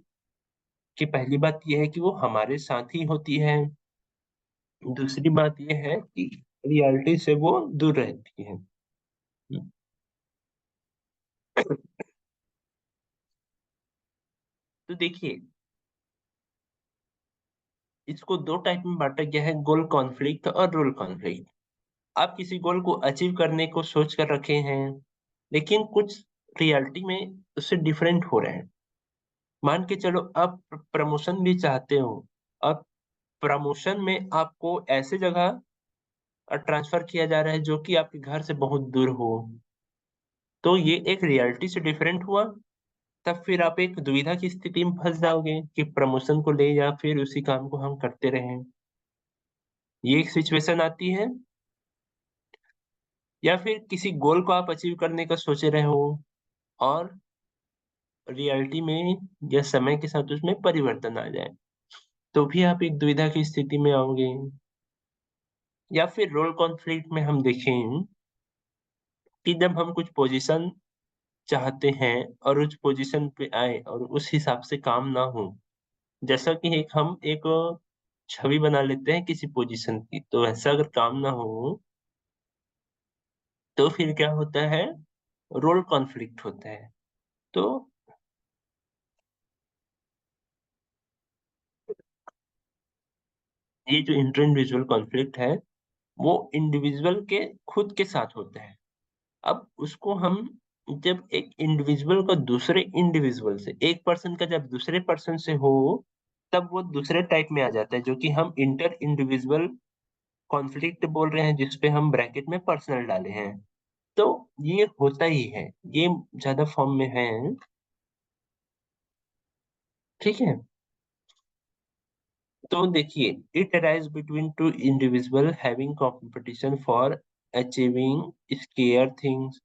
की पहली बात ये है कि वो हमारे साथ ही होती है। दूसरी बात ये है कि रियलिटी से वो दूर रहती है। तो देखिए इसको दो टाइप में बांटा गया है, गोल कॉन्फ्लिक्ट और रोल कॉन्फ्लिक्ट। आप किसी गोल को अचीव करने को सोच कर रखे हैं, लेकिन कुछ रियलिटी में उससे डिफरेंट हो रहे हैं। मान के चलो आप प्रमोशन भी चाहते हो, अब प्रमोशन में आपको ऐसे जगह ट्रांसफर किया जा रहा है जो कि आपके घर से बहुत दूर हो, तो ये एक रियलिटी से डिफरेंट हुआ। तब फिर आप एक दुविधा की स्थिति में फंस जाओगे कि प्रमोशन को ले या फिर उसी काम को हम करते रहें। ये एक सिचुएशन आती है। या फिर किसी गोल को आप अचीव करने का सोच रहे हो और रियलिटी में या समय के साथ उसमें परिवर्तन आ जाए, तो भी आप एक दुविधा की स्थिति में आओगे। या फिर रोल कॉन्फ्लिक्ट में हम देखें कि जब हम कुछ पोजीशन चाहते हैं और उस पोजीशन पे आए और उस हिसाब से काम ना हो, जैसा कि हम एक छवि बना लेते हैं किसी पोजीशन की, तो ऐसा अगर काम ना हो, तो फिर क्या होता है, रोल कॉन्फ्लिक्ट होता है। तो ये जो इंटर इंडिविजुअल कॉन्फ्लिक्ट है, वो इंडिविजुअल के खुद के साथ होता है। अब उसको हम जब एक इंडिविजुअल का दूसरे इंडिविजुअल से, एक पर्सन का जब दूसरे पर्सन से हो, तब वो दूसरे टाइप में आ जाता है, जो कि हम इंटर इंडिविजुअल कॉन्फ्लिक्ट बोल रहे हैं, जिसपे हम ब्रैकेट में पर्सनल डाले हैं। तो ये होता ही है, ये ज्यादा फॉर्म में है, ठीक है? तो देखिए, it arise between two individual having competition for achieving square things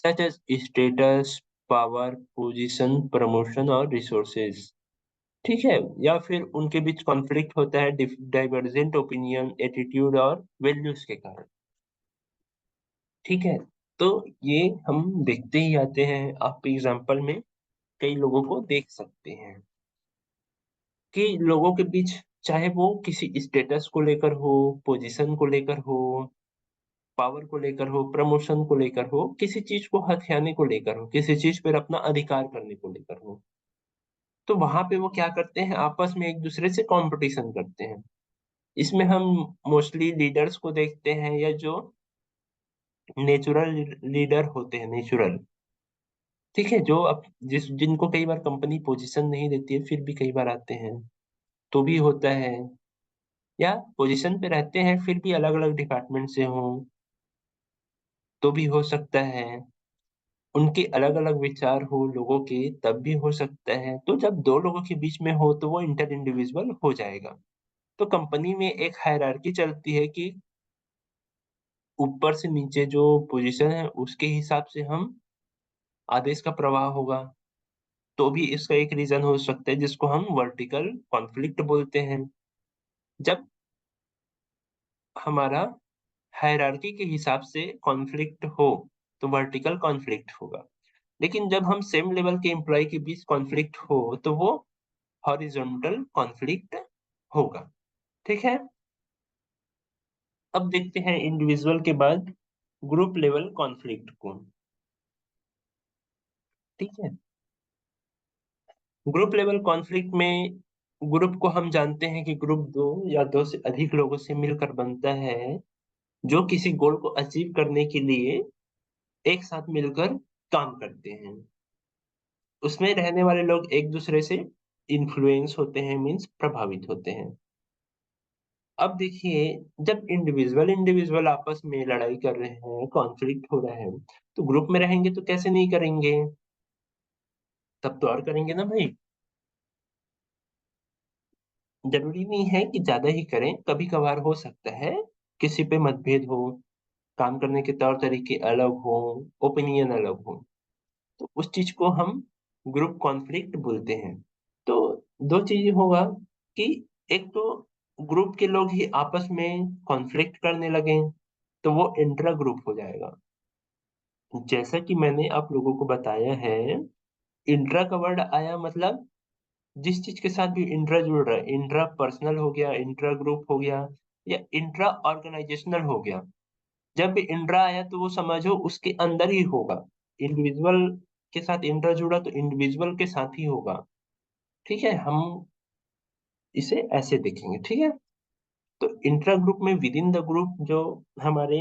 such as status, power, position, promotion और resources, ठीक है? या फिर उनके बीच कॉन्फ्लिक्ट होता है डाइवर्जेंट ओपिनियन, एटीट्यूड और वैल्यूज के कारण, ठीक है? तो ये हम देखते ही आते हैं, आप एग्जाम्पल में कई लोगों को देख सकते हैं कि लोगों के बीच, चाहे वो किसी स्टेटस को लेकर हो, पोजीशन को लेकर हो, पावर को लेकर हो, प्रमोशन को लेकर हो, किसी चीज को हथियाने को लेकर हो, किसी चीज पर अपना अधिकार करने को लेकर हो, तो वहां पे वो क्या करते हैं, आपस में एक दूसरे से कंपटीशन करते हैं। इसमें हम मोस्टली लीडर्स को देखते हैं, या जो नेचुरल लीडर होते हैं, नेचुरल, ठीक है, जो अब जिनको कई बार कंपनी पोजीशन नहीं देती है फिर भी कई बार आते हैं, तो भी होता है। या पोजीशन पे रहते हैं फिर भी अलग अलग डिपार्टमेंट से हों, तो भी हो सकता है। उनके अलग अलग विचार हो लोगों के, तब भी हो सकता है। तो जब दो लोगों के बीच में हो तो वो इंटर इंडिविजुअल हो जाएगा। तो कंपनी में एक हायरार्की चलती है कि ऊपर से नीचे जो पोजीशन है उसके हिसाब से हम आदेश का प्रवाह होगा। तो भी इसका एक रीजन हो सकता है जिसको हम वर्टिकल कॉन्फ्लिक्ट बोलते हैं। जब हमारा हायरार्की के हिसाब से कॉन्फ्लिक्ट हो तो वर्टिकल कॉन्फ्लिक्ट होगा। लेकिन जब हम सेम लेवल के एम्प्लॉय के बीच कॉन्फ्लिक्ट हो तो वो हॉरिजॉन्टल कॉन्फ्लिक्ट होगा, ठीक है? अब देखते हैं इंडिविजुअल के बाद ग्रुप लेवल कॉन्फ्लिक्ट को, ठीक है? ग्रुप लेवल कॉन्फ्लिक्ट में ग्रुप को हम जानते हैं कि ग्रुप दो या दो से अधिक लोगों से मिलकर बनता है, जो किसी गोल को अचीव करने के लिए एक साथ मिलकर काम करते हैं। उसमें रहने वाले लोग एक दूसरे से इन्फ्लुएंस होते हैं, मीन्स प्रभावित होते हैं। अब देखिए, जब इंडिविजुअल इंडिविजुअल आपस में लड़ाई कर रहे हैं, कॉन्फ्लिक्ट हो रहा है, तो ग्रुप में रहेंगे तो कैसे नहीं करेंगे, तब तो और करेंगे ना भाई। जरूरी नहीं है कि ज्यादा ही करें, कभी कभार हो सकता है किसी पे मतभेद हो, काम करने के तौर तरीके अलग हो, ओपिनियन अलग हो, तो उस चीज को हम ग्रुप कॉन्फ्लिक्ट बोलते हैं। तो दो चीजें होगा कि एक तो ग्रुप के लोग ही आपस में कॉन्फ्लिक्ट करने लगे, तो वो इंट्रा ग्रुप हो जाएगा। जैसा कि मैंने आप लोगों को बताया है, इंट्रा का वर्ड आया मतलब जिस चीज के साथ भी इंट्रा जुड़ रहा है, इंट्रा पर्सनल हो गया, इंट्रा ग्रुप हो गया, या इंट्रा ऑर्गेनाइजेशनल हो गया। जब भी इंट्रा आया तो वो समझो उसके अंदर ही होगा। इंडिविजुअल के साथ इंट्रा जुड़ा तो इंडिविजुअल के साथ ही होगा। ठीक है, हम इसे ऐसे देखेंगे, ठीक है। तो इंट्रा ग्रुप में विद इन द ग्रुप जो हमारे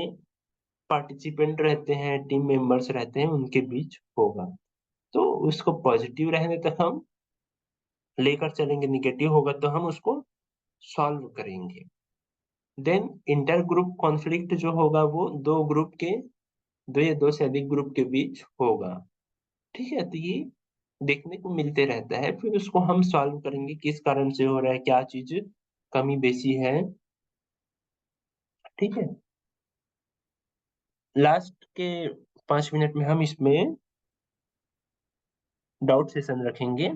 पार्टिसिपेंट रहते हैं, टीम मेंबर्स रहते हैं, उनके बीच होगा। तो उसको पॉजिटिव रहने तक हम लेकर चलेंगे, निगेटिव होगा तो हम उसको सॉल्व करेंगे। देन इंटर ग्रुप कॉन्फ्लिक्ट जो होगा वो दो ग्रुप के, दो या दो से अधिक ग्रुप के बीच होगा। ठीक है, तो ये देखने को मिलते रहता है, फिर उसको हम सॉल्व करेंगे किस कारण से हो रहा है, क्या चीज कमी बेसी है। ठीक है, लास्ट के 5 मिनट में हम इसमें डाउट सेशन रखेंगे।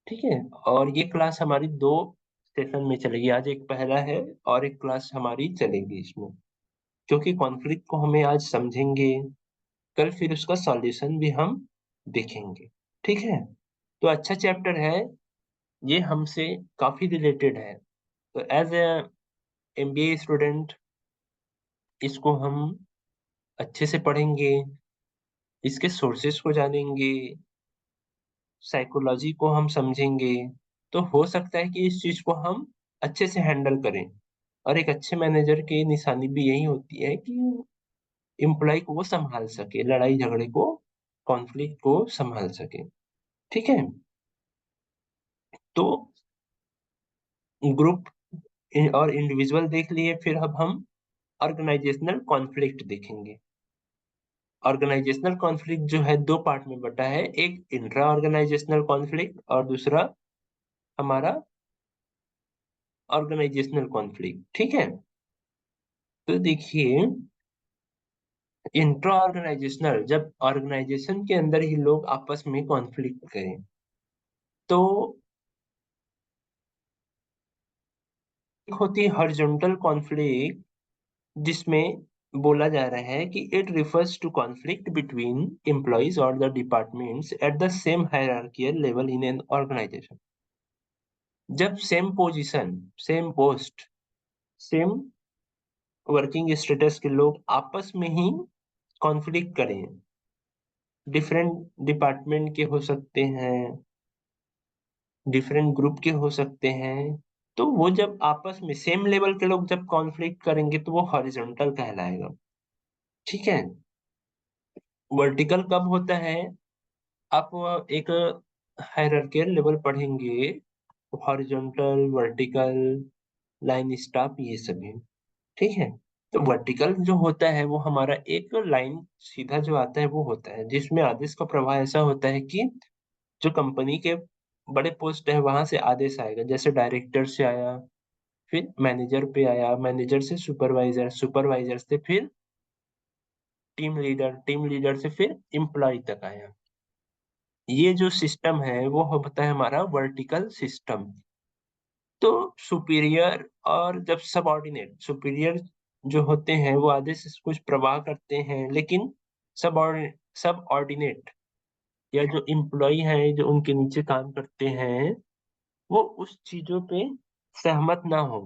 ठीक है, और ये क्लास हमारी दो सेशन में चलेगी, आज एक पहला है और एक क्लास हमारी चलेगी इसमें, क्योंकि कॉन्फ्लिक्ट को हमें आज समझेंगे, कल फिर उसका सॉल्यूशन भी हम देखेंगे। ठीक है, तो अच्छा चैप्टर है, ये हमसे काफी रिलेटेड है। तो एज ए एमबीए स्टूडेंट इसको हम अच्छे से पढ़ेंगे, इसके सोर्सेस को जानेंगे, साइकोलॉजी को हम समझेंगे, तो हो सकता है कि इस चीज को हम अच्छे से हैंडल करें। और एक अच्छे मैनेजर की निशानी भी यही होती है कि एम्प्लॉय को वो संभाल सके, लड़ाई झगड़े को, कॉन्फ्लिक्ट को संभाल सके। ठीक है, तो ग्रुप और इंडिविजुअल देख लिए, फिर अब हम ऑर्गेनाइजेशनल कॉन्फ्लिक्ट देखेंगे। ऑर्गेनाइजेशनल कॉन्फ्लिक्ट जो है दो पार्ट में बटा है, एक इंट्रा ऑर्गेनाइजेशनल कॉन्फ्लिक्ट और दूसरा हमारा ऑर्गेनाइजेशनल कॉन्फ्लिक्ट। ठीक है, तो देखिए, इंट्रा ऑर्गेनाइजेशनल जब ऑर्गेनाइजेशन के अंदर ही लोग आपस में कॉन्फ्लिक्ट करें, तो एक होती है हॉरिजॉन्टल कॉन्फ्लिक्ट, जिसमें बोला जा रहा है कि it refers to conflict between employees और the departments at the same hierarchical level in an organisation. जब same position, same post, same working status के लोग आपस में ही कॉन्फ्लिक्ट करें, डिफरेंट डिपार्टमेंट के हो सकते हैं, डिफरेंट ग्रुप के हो सकते हैं, तो वो जब आपस में सेम लेवल के लोग जब कॉन्फ्लिक्ट करेंगे तो वो हॉरिजॉन्टल कहलाएगा। ठीक है, वर्टिकल कब होता है, आप एक हायरार्कियल लेवल पढ़ेंगे, हॉरिजॉन्टल, वर्टिकल, लाइन स्टाफ, ये सब है। ठीक है, तो वर्टिकल जो होता है वो हमारा एक लाइन सीधा जो आता है वो होता है, जिसमें आदेश का प्रवाह ऐसा होता है कि जो कंपनी के बड़े पोस्ट है वहां से आदेश आएगा, जैसे डायरेक्टर से आया, फिर मैनेजर पे आया, मैनेजर से सुपरवाइजर, सुपरवाइजर से फिर टीम लीडर, टीम लीडर से फिर एम्प्लॉय तक आया। ये जो सिस्टम है वो होता है हमारा वर्टिकल सिस्टम। तो सुपीरियर और जब सबऑर्डिनेट, सुपीरियर जो होते हैं वो आदेश से कुछ प्रवाह करते हैं, लेकिन सब ऑर्डिनेट या जो एम्प्लॉय है जो उनके नीचे काम करते हैं, वो उस चीजों पे सहमत ना हो,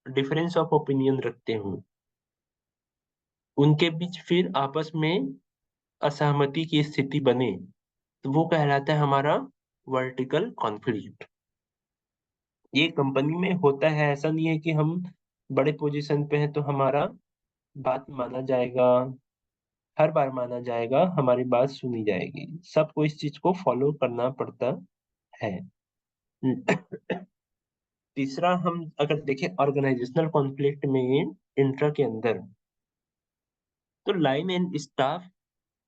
डिफरेंस ऑफ ओपिनियन रखते हो, उनके बीच फिर आपस में असहमति की स्थिति बने, तो वो कहलाता है हमारा वर्टिकल कॉन्फ्लिक्ट। ये कंपनी में होता है, ऐसा नहीं है कि हम बड़े पोजीशन पे हैं तो हमारा बात माना जाएगा, हर बार माना जाएगा, हमारी बात सुनी जाएगी। सबको इस चीज को फॉलो करना पड़ता है। तीसरा, हम अगर देखें ऑर्गेनाइजेशनल कॉन्फ्लिक्ट में इंट्रा के अंदर, तो लाइन एंड स्टाफ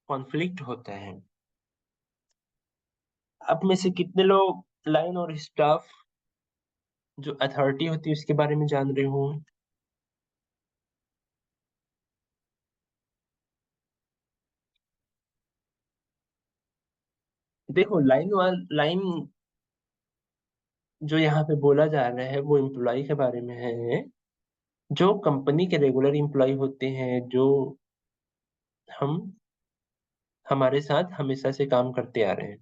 कॉन्फ्लिक्ट होता है। आप में से कितने लोग लाइन और स्टाफ जो अथॉरिटी होती है उसके बारे में जान रहे हो? देखो, लाइन जो यहाँ पे बोला जा रहा है वो एम्प्लॉय के बारे में है, जो कंपनी के रेगुलर एम्प्लॉय होते हैं, जो हम हमारे साथ हमेशा से काम करते आ रहे हैं।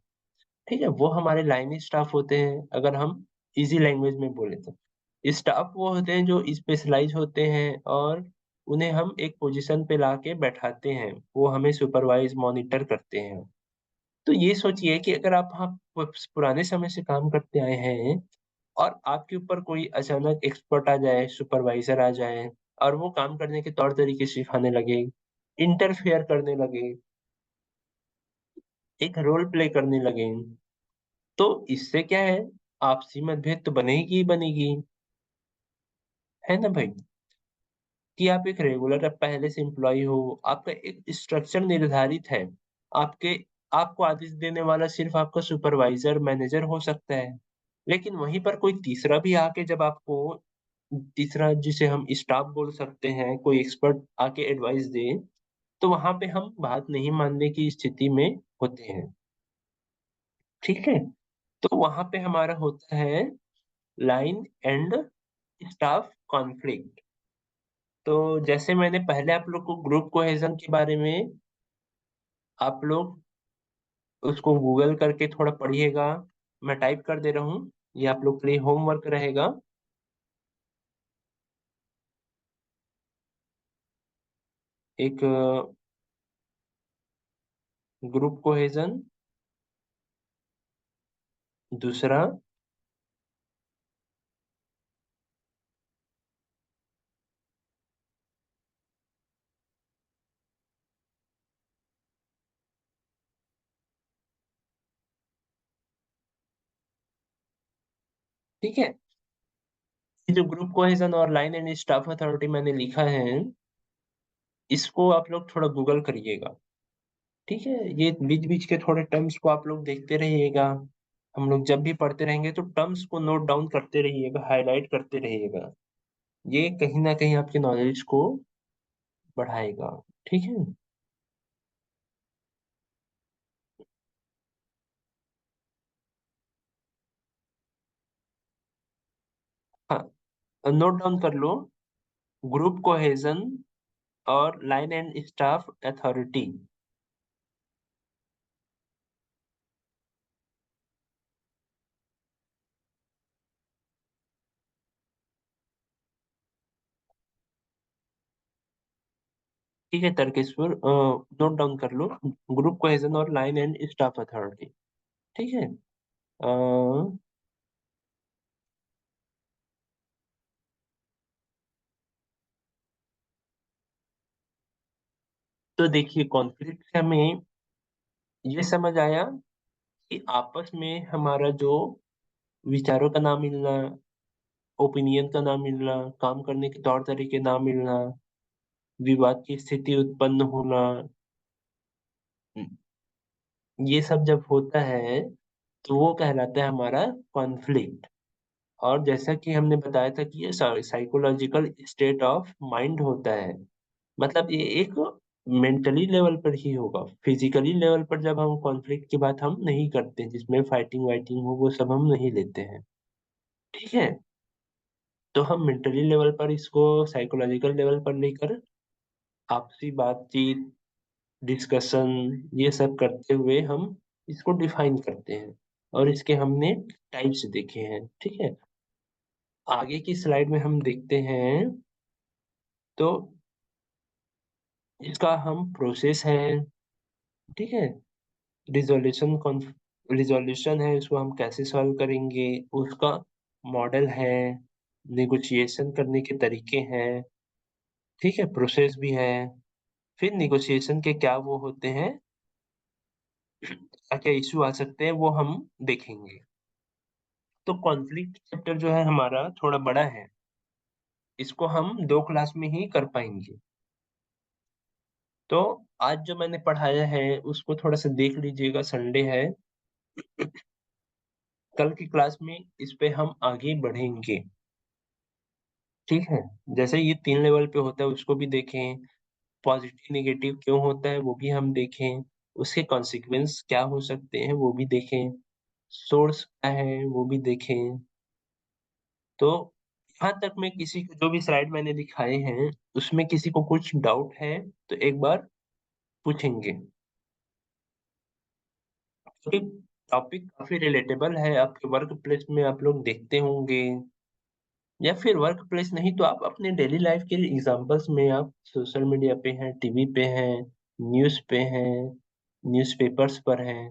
ठीक है, वो हमारे लाइन स्टाफ होते हैं, अगर हम इजी लैंग्वेज में बोले तो। स्टाफ वो होते हैं जो स्पेशलाइज होते हैं, और उन्हें हम एक पोजीशन पे लाके बैठाते हैं, वो हमें सुपरवाइज मॉनिटर करते हैं। तो ये सोचिए कि अगर आप पुराने समय से काम करते आए हैं, और आपके ऊपर कोई अचानक एक्सपर्ट आ जाए, सुपरवाइजर आ जाए, और वो काम करने के तौर तरीके सिखाने लगे, इंटरफेयर करने लगे, एक रोल प्ले करने लगे, तो इससे क्या है, आपसी मतभेद तो बनेगी ही बनेगी, है ना भाई? कि आप एक रेगुलर, आप पहले से एम्प्लॉय हो, आपका एक स्ट्रक्चर निर्धारित है, आपके आपको आदेश देने वाला सिर्फ आपका सुपरवाइजर मैनेजर हो सकता है। लेकिन वहीं पर कोई तीसरा भी आके जब आपको, तीसरा जिसे हम स्टाफ बोल सकते हैं, कोई एक्सपर्ट आके एडवाइस दे, तो वहां पे हम बात नहीं मानने की स्थिति में होते हैं। ठीक है, तो वहां पे हमारा होता है लाइन एंड स्टाफ कॉन्फ्लिक्ट। तो जैसे मैंने पहले आप लोग को ग्रुप कोहेजन के बारे में, आप लोग उसको गूगल करके थोड़ा पढ़िएगा। मैं टाइप कर दे रहा हूँ, ये आप लोग के लिए होमवर्क रहेगा। एक ग्रुप कोहेजन, दूसरा ठीक है, ये जो ग्रुप कोहेजन और लाइन एंड स्टाफ अथॉरिटी मैंने लिखा है, इसको आप लोग थोड़ा गूगल करिएगा। ठीक है, ये बीच बीच के थोड़े टर्म्स को आप लोग देखते रहिएगा। हम लोग जब भी पढ़ते रहेंगे तो टर्म्स को नोट डाउन करते रहिएगा, हाईलाइट करते रहिएगा। ये कहीं ना कहीं आपके नॉलेज को बढ़ाएगा। ठीक है। हाँ, नोट डाउन कर लो, ग्रुप कोहेजन और लाइन एंड स्टाफ अथॉरिटी। ठीक है तर्केश्वर, नोट डाउन कर लो, ग्रुप कोहेजन और लाइन एंड स्टाफ अथॉरिटी। ठीक है। तो देखिए, कॉन्फ्लिक्ट से हमें ये समझ आया कि आपस में हमारा जो विचारों का ना मिलना, ओपिनियन का ना मिलना, काम करने के तौर तरीके ना मिलना, विवाद की स्थिति उत्पन्न होना, ये सब जब होता है तो वो कहलाता है हमारा कॉन्फ्लिक्ट। और जैसा कि हमने बताया था कि ये साइकोलॉजिकल स्टेट ऑफ माइंड होता है, मतलब ये एक मेंटली लेवल पर ही होगा। फिजिकली लेवल पर जब हम कॉन्फ्लिक्ट की बात हम नहीं करते, जिसमें फाइटिंग वाइटिंग हो, वो सब हम नहीं लेते हैं। ठीक है, तो हम मेंटली लेवल पर इसको साइकोलॉजिकल लेवल पर लेकर आपसी बातचीत, डिस्कशन, ये सब करते हुए हम इसको डिफाइन करते हैं, और इसके हमने टाइप्स देखे हैं। ठीक है, आगे की स्लाइड में हम देखते हैं, तो इसका हम प्रोसेस है। ठीक है, रिजोल्यूशन रिज़ॉल्यूशन है उसको हम कैसे सॉल्व करेंगे, उसका मॉडल है, नेगोशिएशन करने के तरीके हैं, ठीक है? प्रोसेस भी है, फिर नेगोशिएशन के क्या वो होते हैं, क्या-क्या इश्यू आ सकते हैं वो हम देखेंगे। तो कॉन्फ्लिक्ट चैप्टर जो है हमारा थोड़ा बड़ा है, इसको हम 2 क्लास में ही कर पाएँगे। तो आज जो मैंने पढ़ाया है उसको थोड़ा-सा देख लीजिएगा, संडे है, कल की क्लास में इस पे हम आगे बढ़ेंगे, ठीक है? जैसे ये 3 लेवल पे होता है उसको भी देखें, पॉज़िटिव नेगेटिव क्यों होता है वो भी हम देखें, उसके कॉन्सेक्वेंस क्या हो सकते हैं वो भी देखें, सोर्स क्या है वो भी देखें। तो यहाँ तक मैं किसी को जो भी स्लाइड मैंने दिखाए हैं, उसमें किसी को कुछ डाउट है तो एक बार पूछेंगे। क्योंकि टॉपिक काफ़ी रिलेटेबल है, आपके वर्क प्लेस में आप लोग देखते होंगे या फिर वर्क प्लेस नहीं तो आप अपने डेली लाइफ के एग्ज़ाम्पल्स में आप सोशल मीडिया पे हैं, टीवी पे हैं, न्यूज़ पे हैं, न्यूज़पेपर्स पर हैं,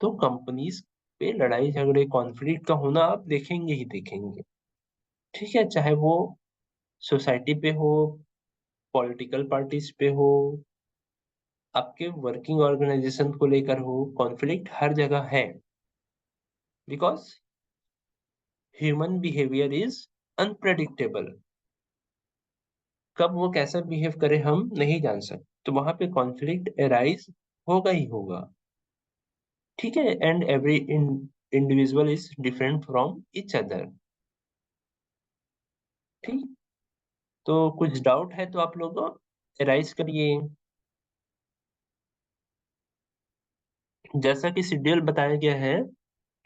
तो कंपनीज़ पे लड़ाई-झगड़े, कॉन्फ्लिक्ट का होना आप देखेंगे ही देखेंगे। ठीक है? चाहे वो सोसाइटी पे हो, पॉलिटिकल पार्टीज़ पे हो, आपके वर्किंग ऑर्गनाइज़ेशन को लेकर हो, कॉन्फ्लिक्ट हर जगह है। Because human behaviour is unpredictable. कब वो कैसा बिहेव करे हम नहीं जान सकते। तो वहाँ पे कॉन्फ्लिक्ट अराइज़ होगा ही होगा। ठीक है? And every individual is different from each other. ठीक? तो कुछ डाउट है तो आप लोग अराइज़ करिए। जैसा कि शेड्यूल बताया गया है,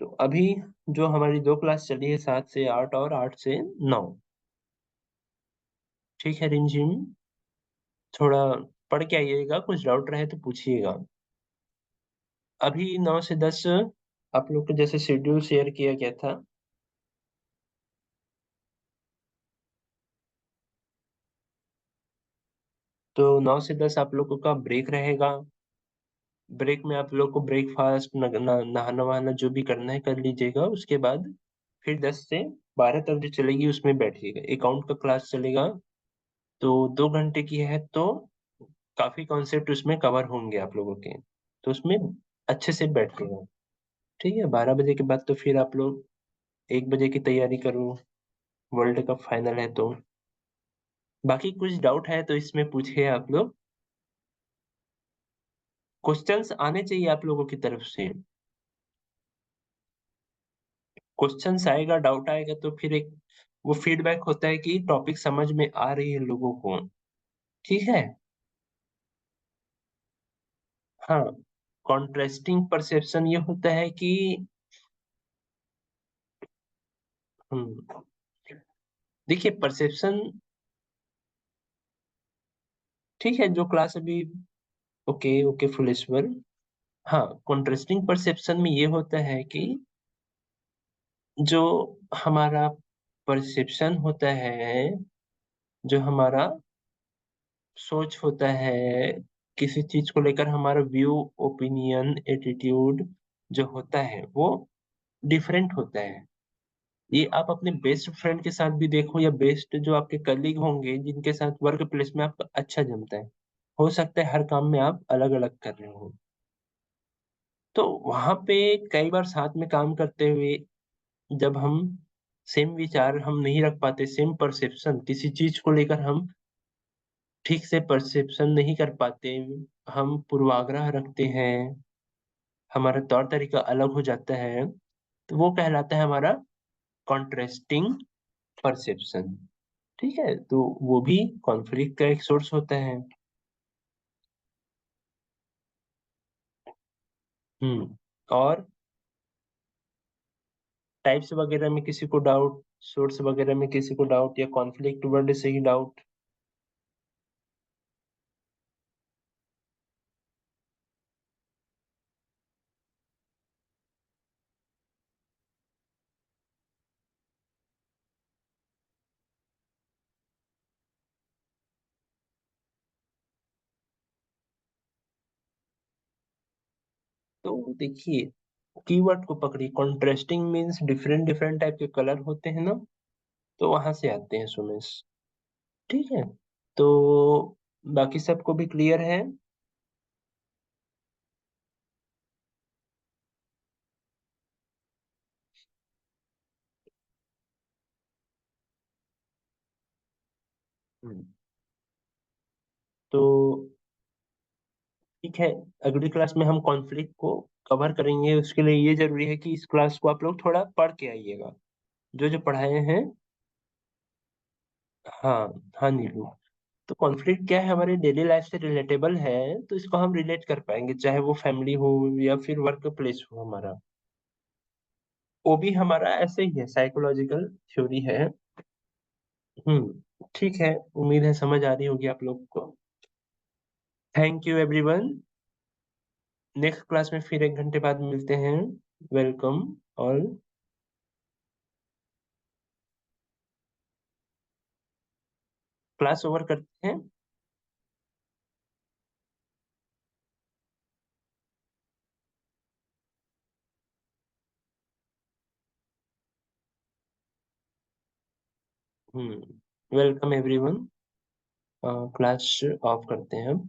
तो अभी जो हमारी 2 क्लास चली है 7 से 8 और 8 से 9। ठीक है रिमझिम? थोड़ा पढ़ के आइएगा, कुछ डाउट रहे तो पूछिएगा। अभी 9 से 10 आप लोग को जैसे शेड्यूल शेयर किया गया था, तो 9 से 10 आप लोगों का ब्रेक रहेगा। ब्रेक में आप लोग को ब्रेकफ़ास्ट नहाना-वहाना जो भी करना है कर लीजिएगा। उसके बाद फिर 10 से 12 तक जो चलेगी उसमें बैठिएगा। अकाउंट का क्लास चलेगा, तो 2 घंटे की है तो काफ़ी कॉन्सेप्ट उसमें कवर होंगे आप लोगों के। तो उसमें अच्छे से बैठिएगा, ठीक है? 12 बजे के बाद तो फिर आप लोग 1 बजे की तैयारी करो, वर्ल्ड कप फाइनल है तो। बाकी कुछ डाउट है तो इसमें पूछिए आप लोग। क्वेश्चन्स आने चाहिए आप लोगों की तरफ से। क्वेश्चन्स आएगा, डाउट आएगा तो फिर एक वो फीडबैक होता है कि टॉपिक समझ में आ रही है लोगों को, ठीक है? हाँ, कॉन्ट्रास्टिंग परसेप्शन ये होता है कि हुँ, देखिए परसेप्शन ठीक है, जो क्लास अभी ओके, ओके फुलेश्वर। हाँ, कॉन्ट्रास्टिंग परसेप्शन में ये होता है कि जो हमारा परसेप्शन होता है, जो हमारा सोच होता है, किसी चीज़ को लेकर हमारा व्यू, ओपिनियन, एटीट्यूड जो होता है, वो डिफरेंट होता है। ये आप अपने बेस्ट फ्रेंड के साथ भी देखो या बेस्ट जो आपके कलीग होंगे, जिनके साथ वर्क प्लेस में आपका अच्छा जमता है। हो सकता है हर काम में आप अलग-अलग कर रहे हो। तो वहाँ पे कई बार साथ में काम करते हुए जब हम सेम विचार हम नहीं रख पाते, सेम परसेप्शन किसी चीज़ को लेकर हम ठीक से परसेप्शन नहीं कर पाते, हम पूर्वाग्रह रखते हैं, हमारा तौर-तरीका अलग हो जाता है, तो वो कहलाता है हमारा कॉन्ट्रास्टिंग परसेप्शन, ठीक है? तो वो भी कॉन्फ्लिक्ट का एक सोर्स होता है। हुँ, और टाइप्स वगैरह में किसी को डाउट, सोर्स वगैरह में किसी को डाउट या कॉन्फ्लिक्ट वर्ड से ही डाउट? तो देखिए कीवर्ड को पकड़िए, contrasting means different different type के कलर होते हैं ना, तो वहां से आते हैं सुमेश। ठीक है, तो बाकी सबको भी क्लियर है? हम्म, तो ठीक है, अगली क्लास में हम कॉन्फ्लिक्ट को कवर करेंगे। उसके लिए ये जरूरी है कि इस क्लास को आप लोग थोड़ा पढ़ के आइएगा, जो जो पढ़ाए हैं। हाँ, हाँ नीलू, तो कॉन्फ्लिक्ट क्या है, हमारे डेली लाइफ से रिलेटेबल है, तो इसको हम रिलेट कर पाएंगे, चाहे वो फैमिली हो या फिर वर्क प्लेस हो हमारा। वो भी हमारा ऐसे ही है, साइकोलॉजिकल थ्योरी है। ठीक है, उम्मीद है समझ आ रही होगी आप लोग को। Thank you everyone. Next class में फिर 1 घंटे बाद मिलते हैं। Welcome all. क्लास ओवर करते हैं। Welcome everyone. क्लास ऑफ करते हैं हम।